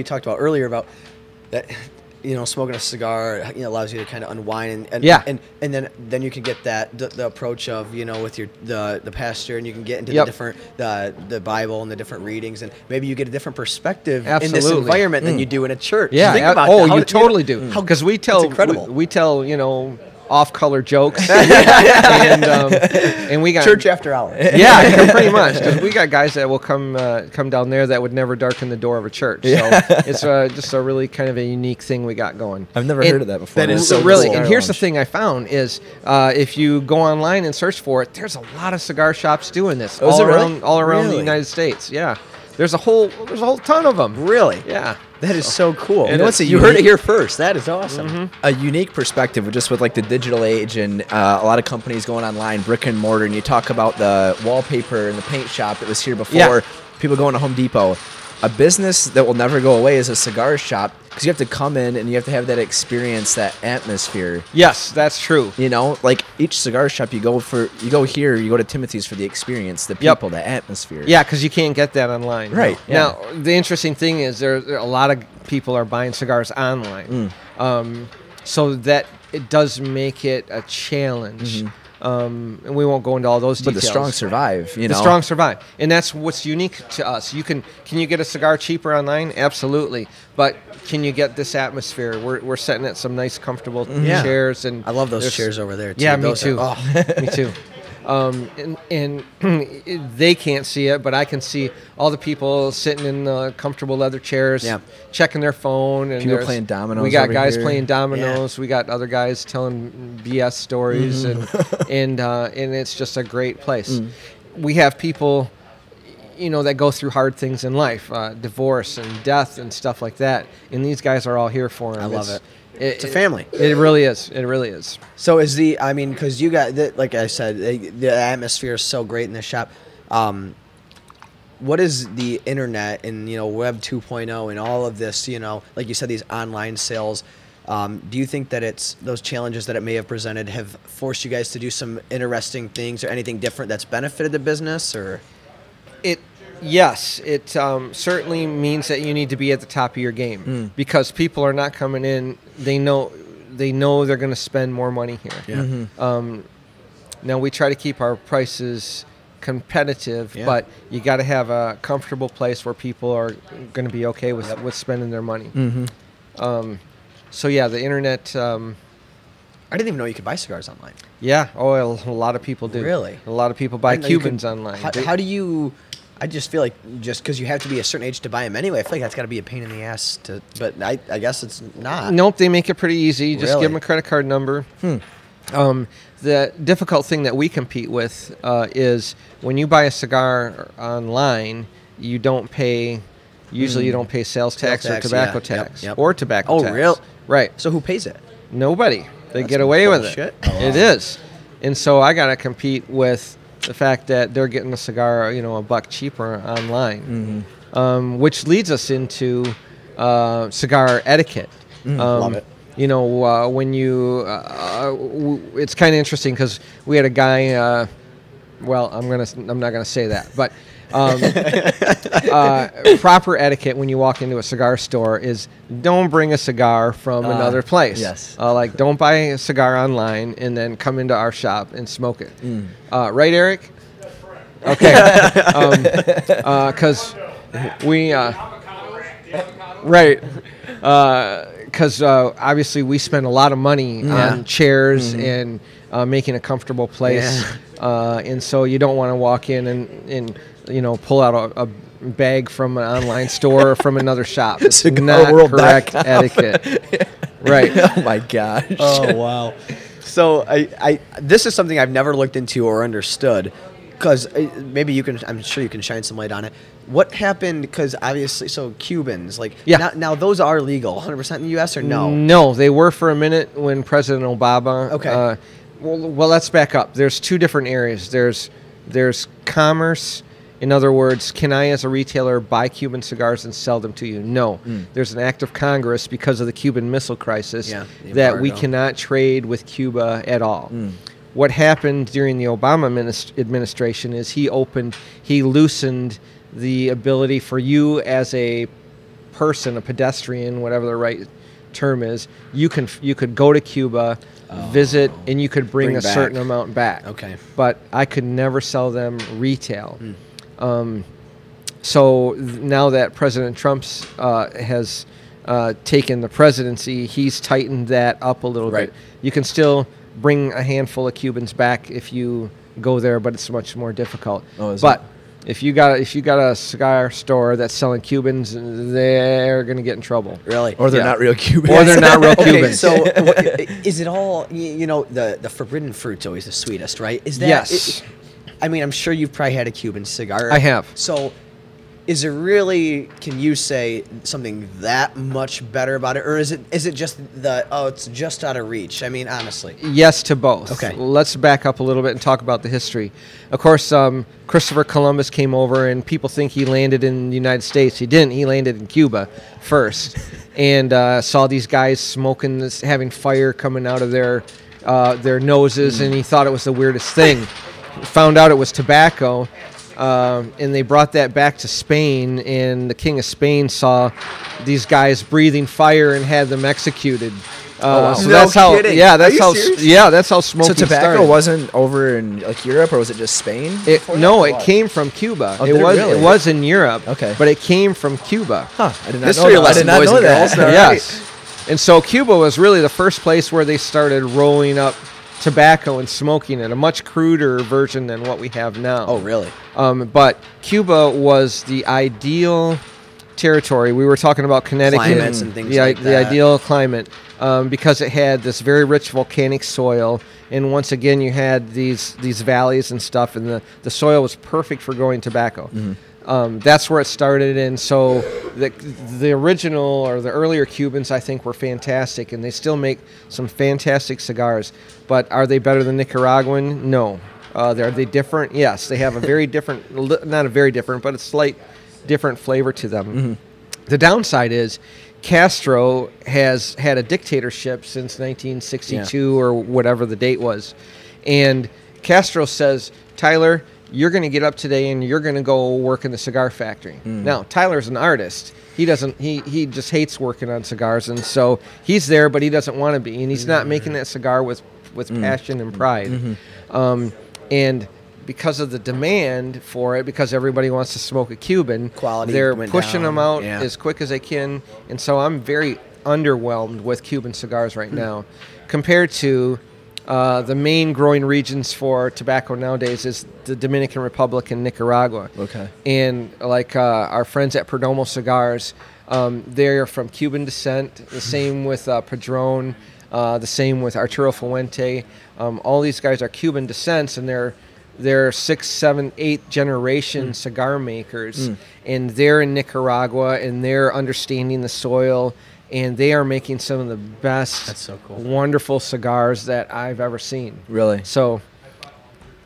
earlier about that. Smoking a cigar, allows you to kind of unwind, and then you can get the approach of with the pastor, and you can get into the different the Bible and the different readings, and maybe you get a different perspective in this environment than you do in a church. Yeah, think about that. You totally do, because we tell we tell off-color jokes, and we got church after hours. Yeah, pretty much, because we got guys that will come down there that would never darken the door of a church. So it's just a really kind of a unique thing we got going. I've never heard of that before. That is so really cool. And here's the thing I found is if you go online and search for it, there's a lot of cigar shops doing this all around the United States. Yeah. There's a whole ton of them. Really? Yeah. That is so cool. You heard it here first. That is awesome. A unique perspective, just with like the digital age and a lot of companies going online, brick and mortar, and you talk about the wallpaper and the paint shop that was here before, people going to Home Depot. A business that will never go away is a cigar shop, because you have to come in and you have to have that experience, that atmosphere. Yes, that's true. Like each cigar shop you go here, you go to Timothy's for the experience, the people, the atmosphere. Yeah, because you can't get that online. Right. Now, the interesting thing is there a lot of people are buying cigars online. so that it does make it a challenge. And we won't go into all those details. But the strong survive, The strong survive. And that's what's unique to us. Can you get a cigar cheaper online? Absolutely. But can you get this atmosphere? We're sitting at some nice, comfortable chairs. And I love those chairs over there, too. Yeah, me too. Me too. And they can't see it, but I can see all the people sitting in the comfortable leather chairs, checking their phone. And people playing dominoes. We got guys here. playing dominoes. We got other guys telling BS stories, and it's just a great place. We have people, that go through hard things in life, divorce and death and stuff like that. And these guys are all here for them. I love it. It's a family. It really is. It really is. So because you got, like I said, the atmosphere is so great in the shop. What is the internet and, Web 2.0 and all of this, like you said, these online sales, do you think that it's those challenges that it may have presented have forced you guys to do some interesting things or anything different that's benefited the business? Or Yes, it certainly means that you need to be at the top of your game because people are not coming in. They know they're going to spend more money here. Yeah. Now we try to keep our prices competitive, but you got to have a comfortable place where people are going to be okay with spending their money. So the internet. I didn't even know you could buy cigars online. Yeah. Oh, a lot of people do. Really? A lot of people buy Cubans online. How do you? I just feel like just because you have to be a certain age to buy them anyway, I feel like that's got to be a pain in the ass to. But I guess it's not. Nope, they make it pretty easy. Just give them a credit card number. The difficult thing that we compete with is when you buy a cigar online, you don't pay. Usually, you don't pay sales tax or tobacco tax or tobacco tax. Oh, real? Right. So who pays it? Nobody. They get away with it. Oh, wow. It is, and so I gotta compete with the fact that they're getting a cigar, $1 cheaper online, which leads us into cigar etiquette. Love it. When you, it's kind of interesting because we had a guy. I'm not gonna say that, but proper etiquette when you walk into a cigar store is don't bring a cigar from another place. Yes. Like don't buy a cigar online and then come into our shop and smoke it. Right, Eric? Okay. Because we right. Because obviously we spend a lot of money on chairs and making a comfortable place, and so you don't want to walk in and pull out a bag from an online store or from another shop. It's not correct etiquette. Right. Oh my gosh. Oh wow. So I this is something I've never looked into or understood. Because maybe I'm sure you can shine some light on it. What happened? Because obviously, so Cubans, now those are legal 100% in the U.S. or no? No, they were for a minute when President Obama. Okay. Well, let's back up. There's two different areas. There's commerce. In other words, can I, as a retailer, buy Cuban cigars and sell them to you? No. There's an act of Congress because of the Cuban Missile Crisis that we cannot trade with Cuba at all. What happened during the Obama administration is he loosened the ability for you as a person, a pedestrian, whatever the right term is. You could go to Cuba, visit, and you could bring a certain amount back. Okay. But I could never sell them retail. So now that President Trump has taken the presidency, he's tightened that up a little bit. You can still bring a handful of Cubans back if you go there, but it's much more difficult. If you got a cigar store that's selling Cubans, they're going to get in trouble. Really? Or they're not real Cubans. Or they're not real Cubans. So is it all, the forbidden fruit's always the sweetest, right? Is that? Yes. I'm sure you've probably had a Cuban cigar. I have. So is it really, can you say something that much better about it? Or is it just it's just out of reach? Honestly. Yes to both. Okay. Let's back up a little bit and talk about the history. Of course, Christopher Columbus came over, and people think he landed in the United States. He didn't. He landed in Cuba first and saw these guys smoking this, having fire coming out of their noses, and he thought it was the weirdest thing. Found out it was tobacco. And they brought that back to Spain, and the King of Spain saw these guys breathing fire and had them executed. So that's how. Kidding. Yeah, that's how. Yeah, that's how smoking So tobacco started. wasn't over in like Europe, or was it just Spain? No, it came from Cuba. Oh, It was in Europe. Okay. But it came from Cuba. Huh. I did not History know that. lesson, boys and girls. Yes. And so Cuba was really the first place where they started rolling up tobacco and smoking it, a much cruder version than what we have now. Oh, really? But Cuba was the ideal territory. We were talking about Connecticut. Climates and things like the that. ideal climate, because it had this very rich volcanic soil. And once again, you had these valleys and stuff, and the soil was perfect for growing tobacco. That's where it started, and so the original or the earlier Cubans, I think, were fantastic, and they still make some fantastic cigars. But are they better than Nicaraguan? No. Are they different? Yes. They have a very different, not a very different, but a slight different flavor to them. The downside is Castro has had a dictatorship since 1962 or whatever the date was, and Castro says, Tyler, you're going to get up today and you're going to go work in the cigar factory. Now, Tyler's an artist. He just hates working on cigars, and so he's there, but he doesn't want to be, and he's not making that cigar with passion and pride. And because of the demand for it, because everybody wants to smoke a Cuban, quality they're went pushing down. them out Yeah. as quick as they can, and so I'm very underwhelmed with Cuban cigars right now, compared to the main growing regions for tobacco nowadays is the Dominican Republic and Nicaragua. Okay. And like our friends at Perdomo Cigars, they're from Cuban descent. The same with Padron. The same with Arturo Fuente. All these guys are Cuban descents, and they're 6, 7, 8 generation cigar makers. And they're in Nicaragua, and they're understanding the soil. And they are making some of the best, That's so cool. wonderful cigars that I've ever seen. Really? So,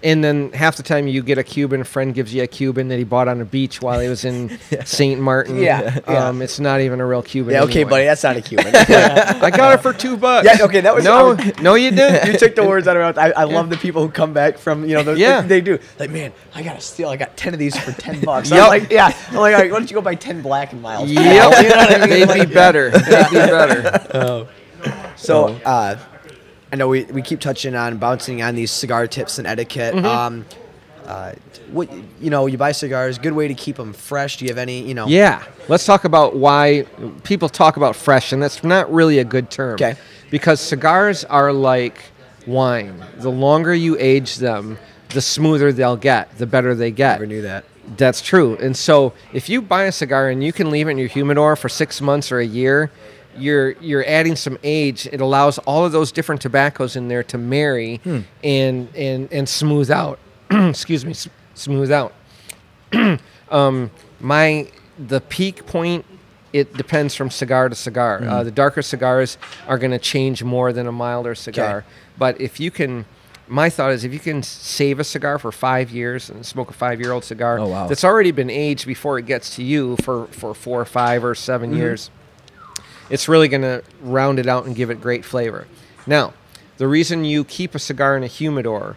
and then half the time you get a Cuban, a friend gives you a Cuban that he bought on a beach while he was in St. Martin. Yeah. It's not even a real Cuban. Yeah, okay, anyway. buddy, that's not a Cuban. I got it for $2. Yeah, okay, that was no, you didn't. You took the words out of my mouth. I love the people who come back from, those, they do. Like, man, I got to steal. I got 10 of these for $10. Yep. I'm like, all right, why don't you go buy 10 Black and Miles? Yep. They'd be better. They'd be better. So, I know we keep touching on bouncing on these cigar tips and etiquette. What you buy cigars, good way to keep them fresh. Do you have any, Yeah. Let's talk about why people talk about fresh, and that's not really a good term. Okay. Because cigars are like wine. The longer you age them, the smoother they'll get, the better they get. Never knew that. That's true. And so if you buy a cigar and you can leave it in your humidor for 6 months or a year, you're adding some age. It allows all of those different tobaccos in there to marry and smooth out. Excuse me, smooth out. The peak point, it depends from cigar to cigar. The darker cigars are going to change more than a milder cigar. Okay. But if you can, my thought is if you can save a cigar for 5 years and smoke a 5-year-old cigar that's already been aged before it gets to you for 4 or 5 or 7 years, it's really going to round it out and give it great flavor. Now, the reason you keep a cigar in a humidor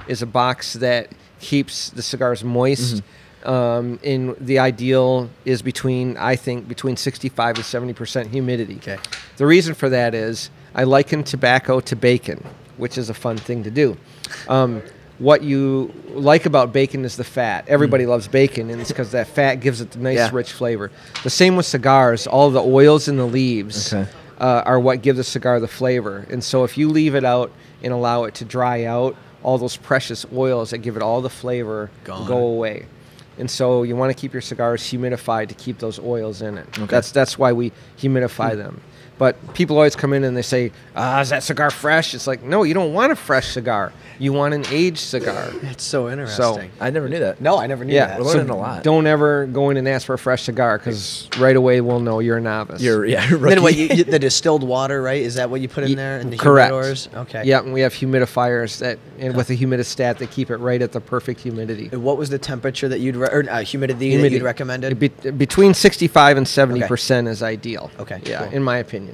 is a box that keeps the cigars moist. And the ideal is between 65 and 70% humidity. Okay. The reason for that is I liken tobacco to bacon, which is a fun thing to do. What you like about bacon is the fat. Everybody loves bacon, and it's because that fat gives it the nice, rich flavor. The same with cigars. All the oils in the leaves are what give the cigar the flavor. And so if you leave it out and allow it to dry out, all those precious oils that give it all the flavor go away. And so you want to keep your cigars humidified to keep those oils in it. Okay. That's why we humidify them. But people always come in and they say, is that cigar fresh? It's like, no, you don't want a fresh cigar. You want an aged cigar. It's so interesting. I never knew that. No, I never knew that. We're learning a lot. Don't ever go in and ask for a fresh cigar because right away we'll know you're a novice. You're Then what, the distilled water, right? Is that what you put in there? In the correct. humidors? Okay. Yeah, and we have humidifiers with a humidistat that keep it right at the perfect humidity. And what was the temperature that humidity that you'd recommended? Between 65 and 70% is ideal. Okay. Yeah, cool. in my opinion.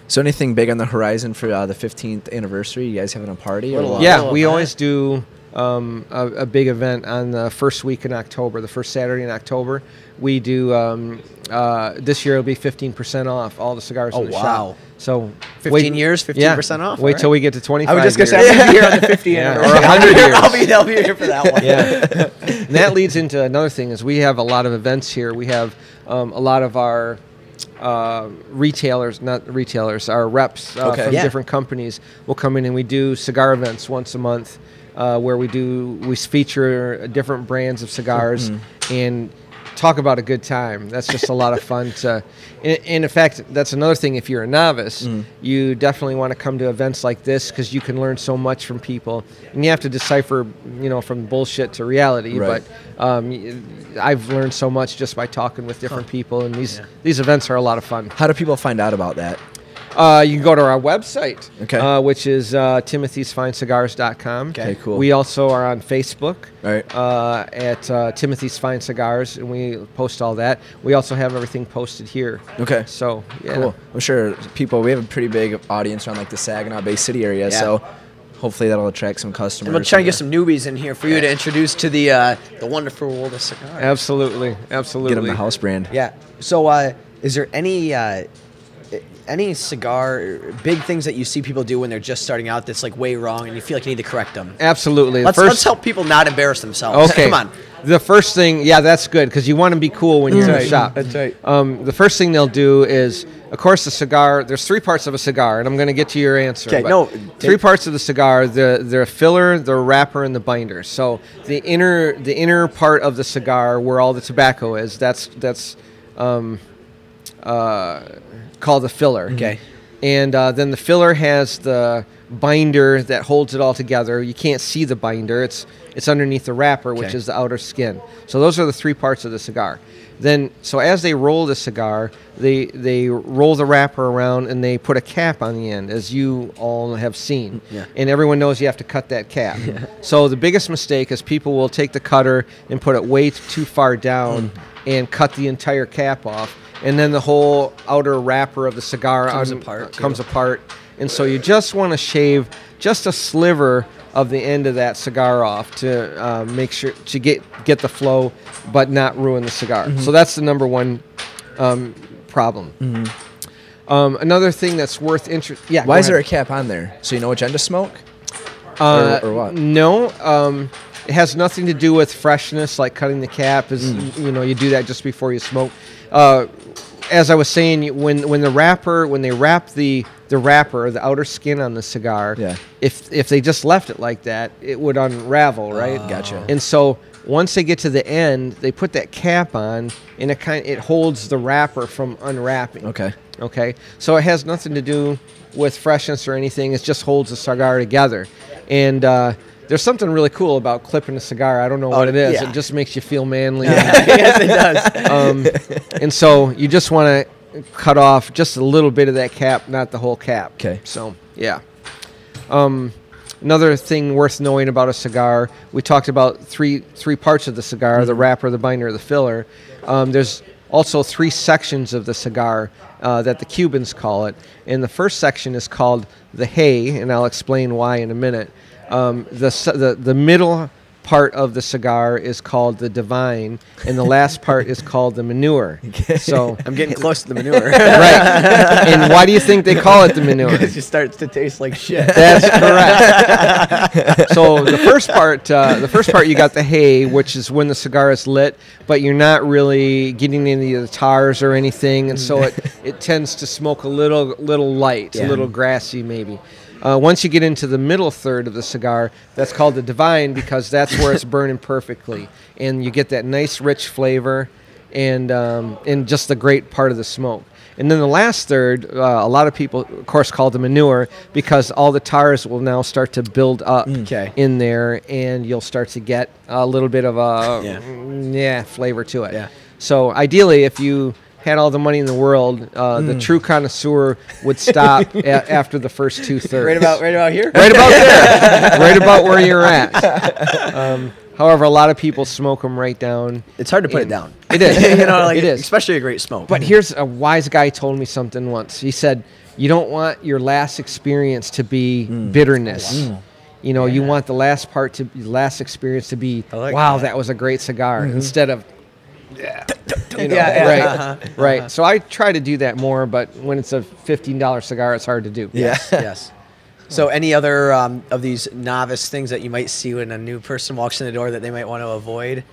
So anything big on the horizon for the 15th anniversary? You guys having a party? Yeah, we always do a big event on the first week in October, the first Saturday in October. We do, this year it'll be 15% off all the cigars in the shop. So 15 years, 15% off? Wait till we get to 25 I was just going to say, I'm going to be here on the 50 or 100 years. I'll be here for that one. Yeah. And that leads into another thing is we have a lot of events here. We have a lot of our retailers, our reps from different companies will come in, and we do cigar events once a month where we feature different brands of cigars and talk about a good time. That's just a lot of fun to. And in fact, that's another thing. If you're a novice, you definitely want to come to events like this because you can learn so much from people, and you have to decipher, from bullshit to reality. Right. But I've learned so much just by talking with different people, and these events are a lot of fun. How do people find out about that? You can go to our website, which is timothysfinecigars.com. Okay, cool. We also are on Facebook at Timothy's Fine Cigars, and we post all that. We also have everything posted here. Okay. So, yeah. Cool. I'm sure we have a pretty big audience around like the Saginaw Bay City area, so hopefully that'll attract some customers. And we'll try to get some newbies in here for you to introduce to the wonderful world of cigars. Absolutely. Get them the house brand. Yeah. So is there any cigar big things that you see people do when they're just starting out that's like way wrong and you feel like you need to correct them? Absolutely. Let's help people not embarrass themselves. Okay. Come on. The first thing, that's good because you want to be cool when you're in the shop. That's right. The first thing they'll do is, of course, the cigar. There's three parts of a cigar, and I'm going to get to your answer. Okay. Three parts of the cigar: the filler, the wrapper, and the binder. So the inner part of the cigar, where all the tobacco is, that's called the filler. Okay. And then the filler has the binder that holds it all together. You can't see the binder. It's underneath the wrapper, which is the outer skin. So those are the three parts of the cigar. Then, so as they roll the cigar, they roll the wrapper around and they put a cap on the end, as you all have seen. Yeah. And everyone knows you have to cut that cap. Yeah. So the biggest mistake is people will take the cutter and put it way too far down and cut the entire cap off. And then the whole outer wrapper of the cigar comes apart. And so you just want to shave just a sliver of the end of that cigar off to make sure to get the flow, but not ruin the cigar. So that's the number one problem. Another thing that's worth interest. Yeah. Why is there a cap on there? So you know which end to smoke? Or what? No. It has nothing to do with freshness, like cutting the cap. You do that just before you smoke. As I was saying, when they wrap the wrapper, the outer skin on the cigar, if they just left it like that, it would unravel, right? Gotcha. And so once they get to the end, they put that cap on, and it holds the wrapper from unwrapping. Okay. So it has nothing to do with freshness or anything. It just holds the cigar together, and there's something really cool about clipping a cigar. I don't know what it is. Yeah. It just makes you feel manly. Yes, it does. And so you just want to cut off just a little bit of that cap, not the whole cap. Okay. So, yeah. Another thing worth knowing about a cigar, we talked about three parts of the cigar, the wrapper, the binder, the filler. There's also three sections of the cigar that the Cubans call it. And the first section is called the hay, and I'll explain why in a minute. The middle part of the cigar is called the divine, and the last part is called the manure. So I'm getting close to the manure. Right. And why do you think they call it the manure? Because it starts to taste like shit. That's correct. So the first part, you got the hay, which is when the cigar is lit, but you're not really getting any of the tars or anything, and so it tends to smoke a little light, a little grassy maybe. Once you get into the middle third of the cigar, that's called the divine because that's where it's burning perfectly, and you get that nice rich flavor and just the great part of the smoke. And then the last third, a lot of people, of course, call the manure because all the tars will now start to build up in there, and you'll start to get a little bit of a flavor to it. Yeah. So ideally, if you had all the money in the world, the true connoisseur would stop after the first 2/3. Right about here? Right about there. Right about where you're at. However, a lot of people smoke them right down. It's hard to put it down. It is. It is. is. Especially a great smoke. But here's a wise guy told me something once. He said, you don't want your last experience to be bitterness. You know, you want the last experience to be, wow, that was a great cigar, instead of, you know, right, right. So I try to do that more, but when it's a $15 cigar, it's hard to do. Yes. So any other of these novice things that you might see when a new person walks in the door that they might want to avoid?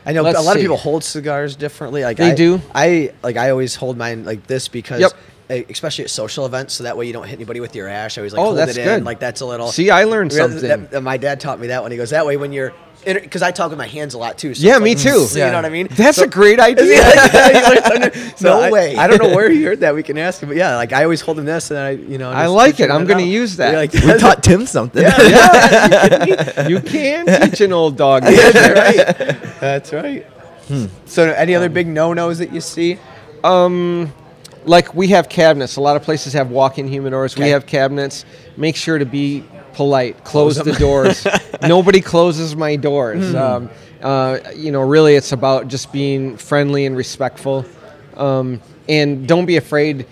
I know a lot of people hold cigars differently. Like they do. I always hold mine like this because, especially at social events, so that way you don't hit anybody with your ash. I always hold it in. Good. Like that's a little. See, I learned something. My dad taught me that one. He goes that way when you're. Because I talk with my hands a lot too. So me too. So you know what I mean? That's a great idea. No way. I don't know where he heard that. We can ask him. But yeah, like I always hold him this, and I like it. I'm going to use that. Like, we taught Tim something. You can teach an old dog. That's right. So any other big no-nos that you see? Like we have cabinets. A lot of places have walk-in humidors. We have cabinets. Make sure to be polite. Close the doors. Nobody closes my doors. You know, really, it's about just being friendly and respectful, and don't be afraid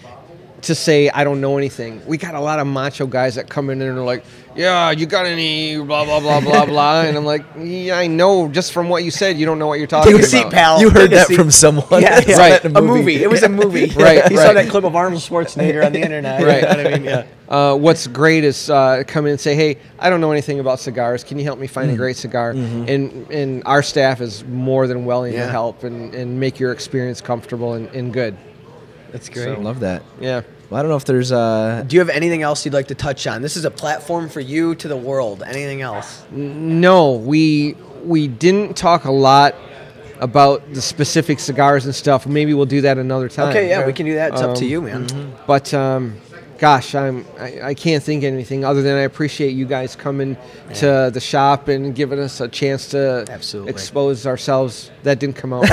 to say I don't know anything. We got a lot of macho guys that come in and are like, "Yeah, you got any blah blah blah blah blah," and I'm like, "Yeah, I know. Just from what you said, you don't know what you're talking about." Seat, pal. You heard that from someone. Yeah, right. A movie. It was a movie. Right. He saw that clip of Arnold Schwarzenegger on the internet. Right. You know what I mean? Yeah. What's great is come in and say, "Hey, I don't know anything about cigars. Can you help me find a great cigar?" And our staff is more than willing to help and make your experience comfortable and good. That's great. So, I love that. Yeah. Well, I don't know if there's Do you have anything else you'd like to touch on? This is a platform for you to the world. Anything else? No, we didn't talk a lot about the specific cigars and stuff. Maybe we'll do that another time. Okay, yeah, we can do that. It's up to you, man. But gosh, I can't think of anything other than I appreciate you guys coming to the shop and giving us a chance to expose ourselves. That didn't come out.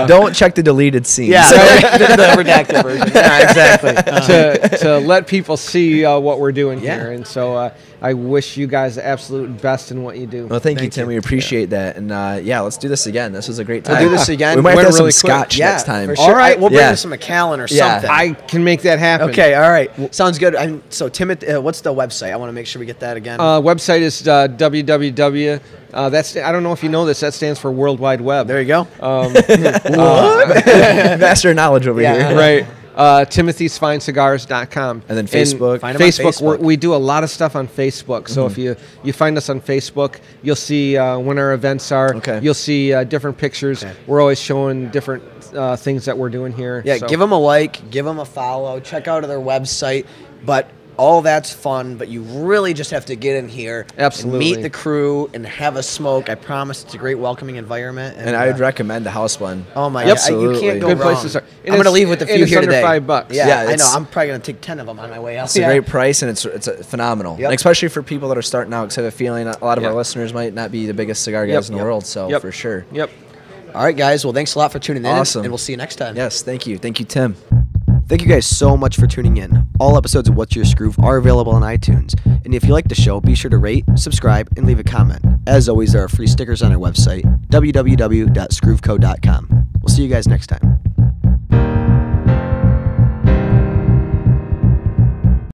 Don't check the deleted scenes. Yeah, the redacted version. Yeah, exactly. To let people see what we're doing here, and so I wish you guys the absolute best in what you do. Well, thank you, Tim. We appreciate that, and let's do this again. This was a great time. We'll do this again. We might have really some scotch next time. For sure. All right, we'll bring you some Macallan or something. I can make that happen. Okay, all right. Sounds good. So, Timothy, what's the website? I want to make sure we get that again. Website is www. That's I don't know if you know this. That stands for World Wide Web. There you go. Master knowledge over here. Right. Timothy'sFineCigars.com. And then Facebook. Find them on Facebook. We do a lot of stuff on Facebook. So if you find us on Facebook, you'll see when our events are. Okay. You'll see different pictures. Okay. We're always showing different things that we're doing here. Yeah, give them a like, give them a follow, check out their website. But all that's fun, but you really just have to get in here, absolutely, and meet the crew and have a smoke. I promise it's a great welcoming environment. And I would recommend the House Blend. Oh my God, you can't go Good wrong. Places are, I'm going to leave with a few here today. $5. Yeah, I know. I'm probably going to take 10 of them on my way out. It's a great price, and it's phenomenal, like, especially for people that are starting out. Because I have a feeling a lot of our listeners might not be the biggest cigar guys in the world, so for sure. Yep. All right, guys. Well, thanks a lot for tuning in. Awesome. And we'll see you next time. Yes, thank you. Thank you, Tim. Thank you guys so much for tuning in. All episodes of What's Your Skroove are available on iTunes. And if you like the show, be sure to rate, subscribe, and leave a comment. As always, there are free stickers on our website, www.skroovco.com. We'll see you guys next time.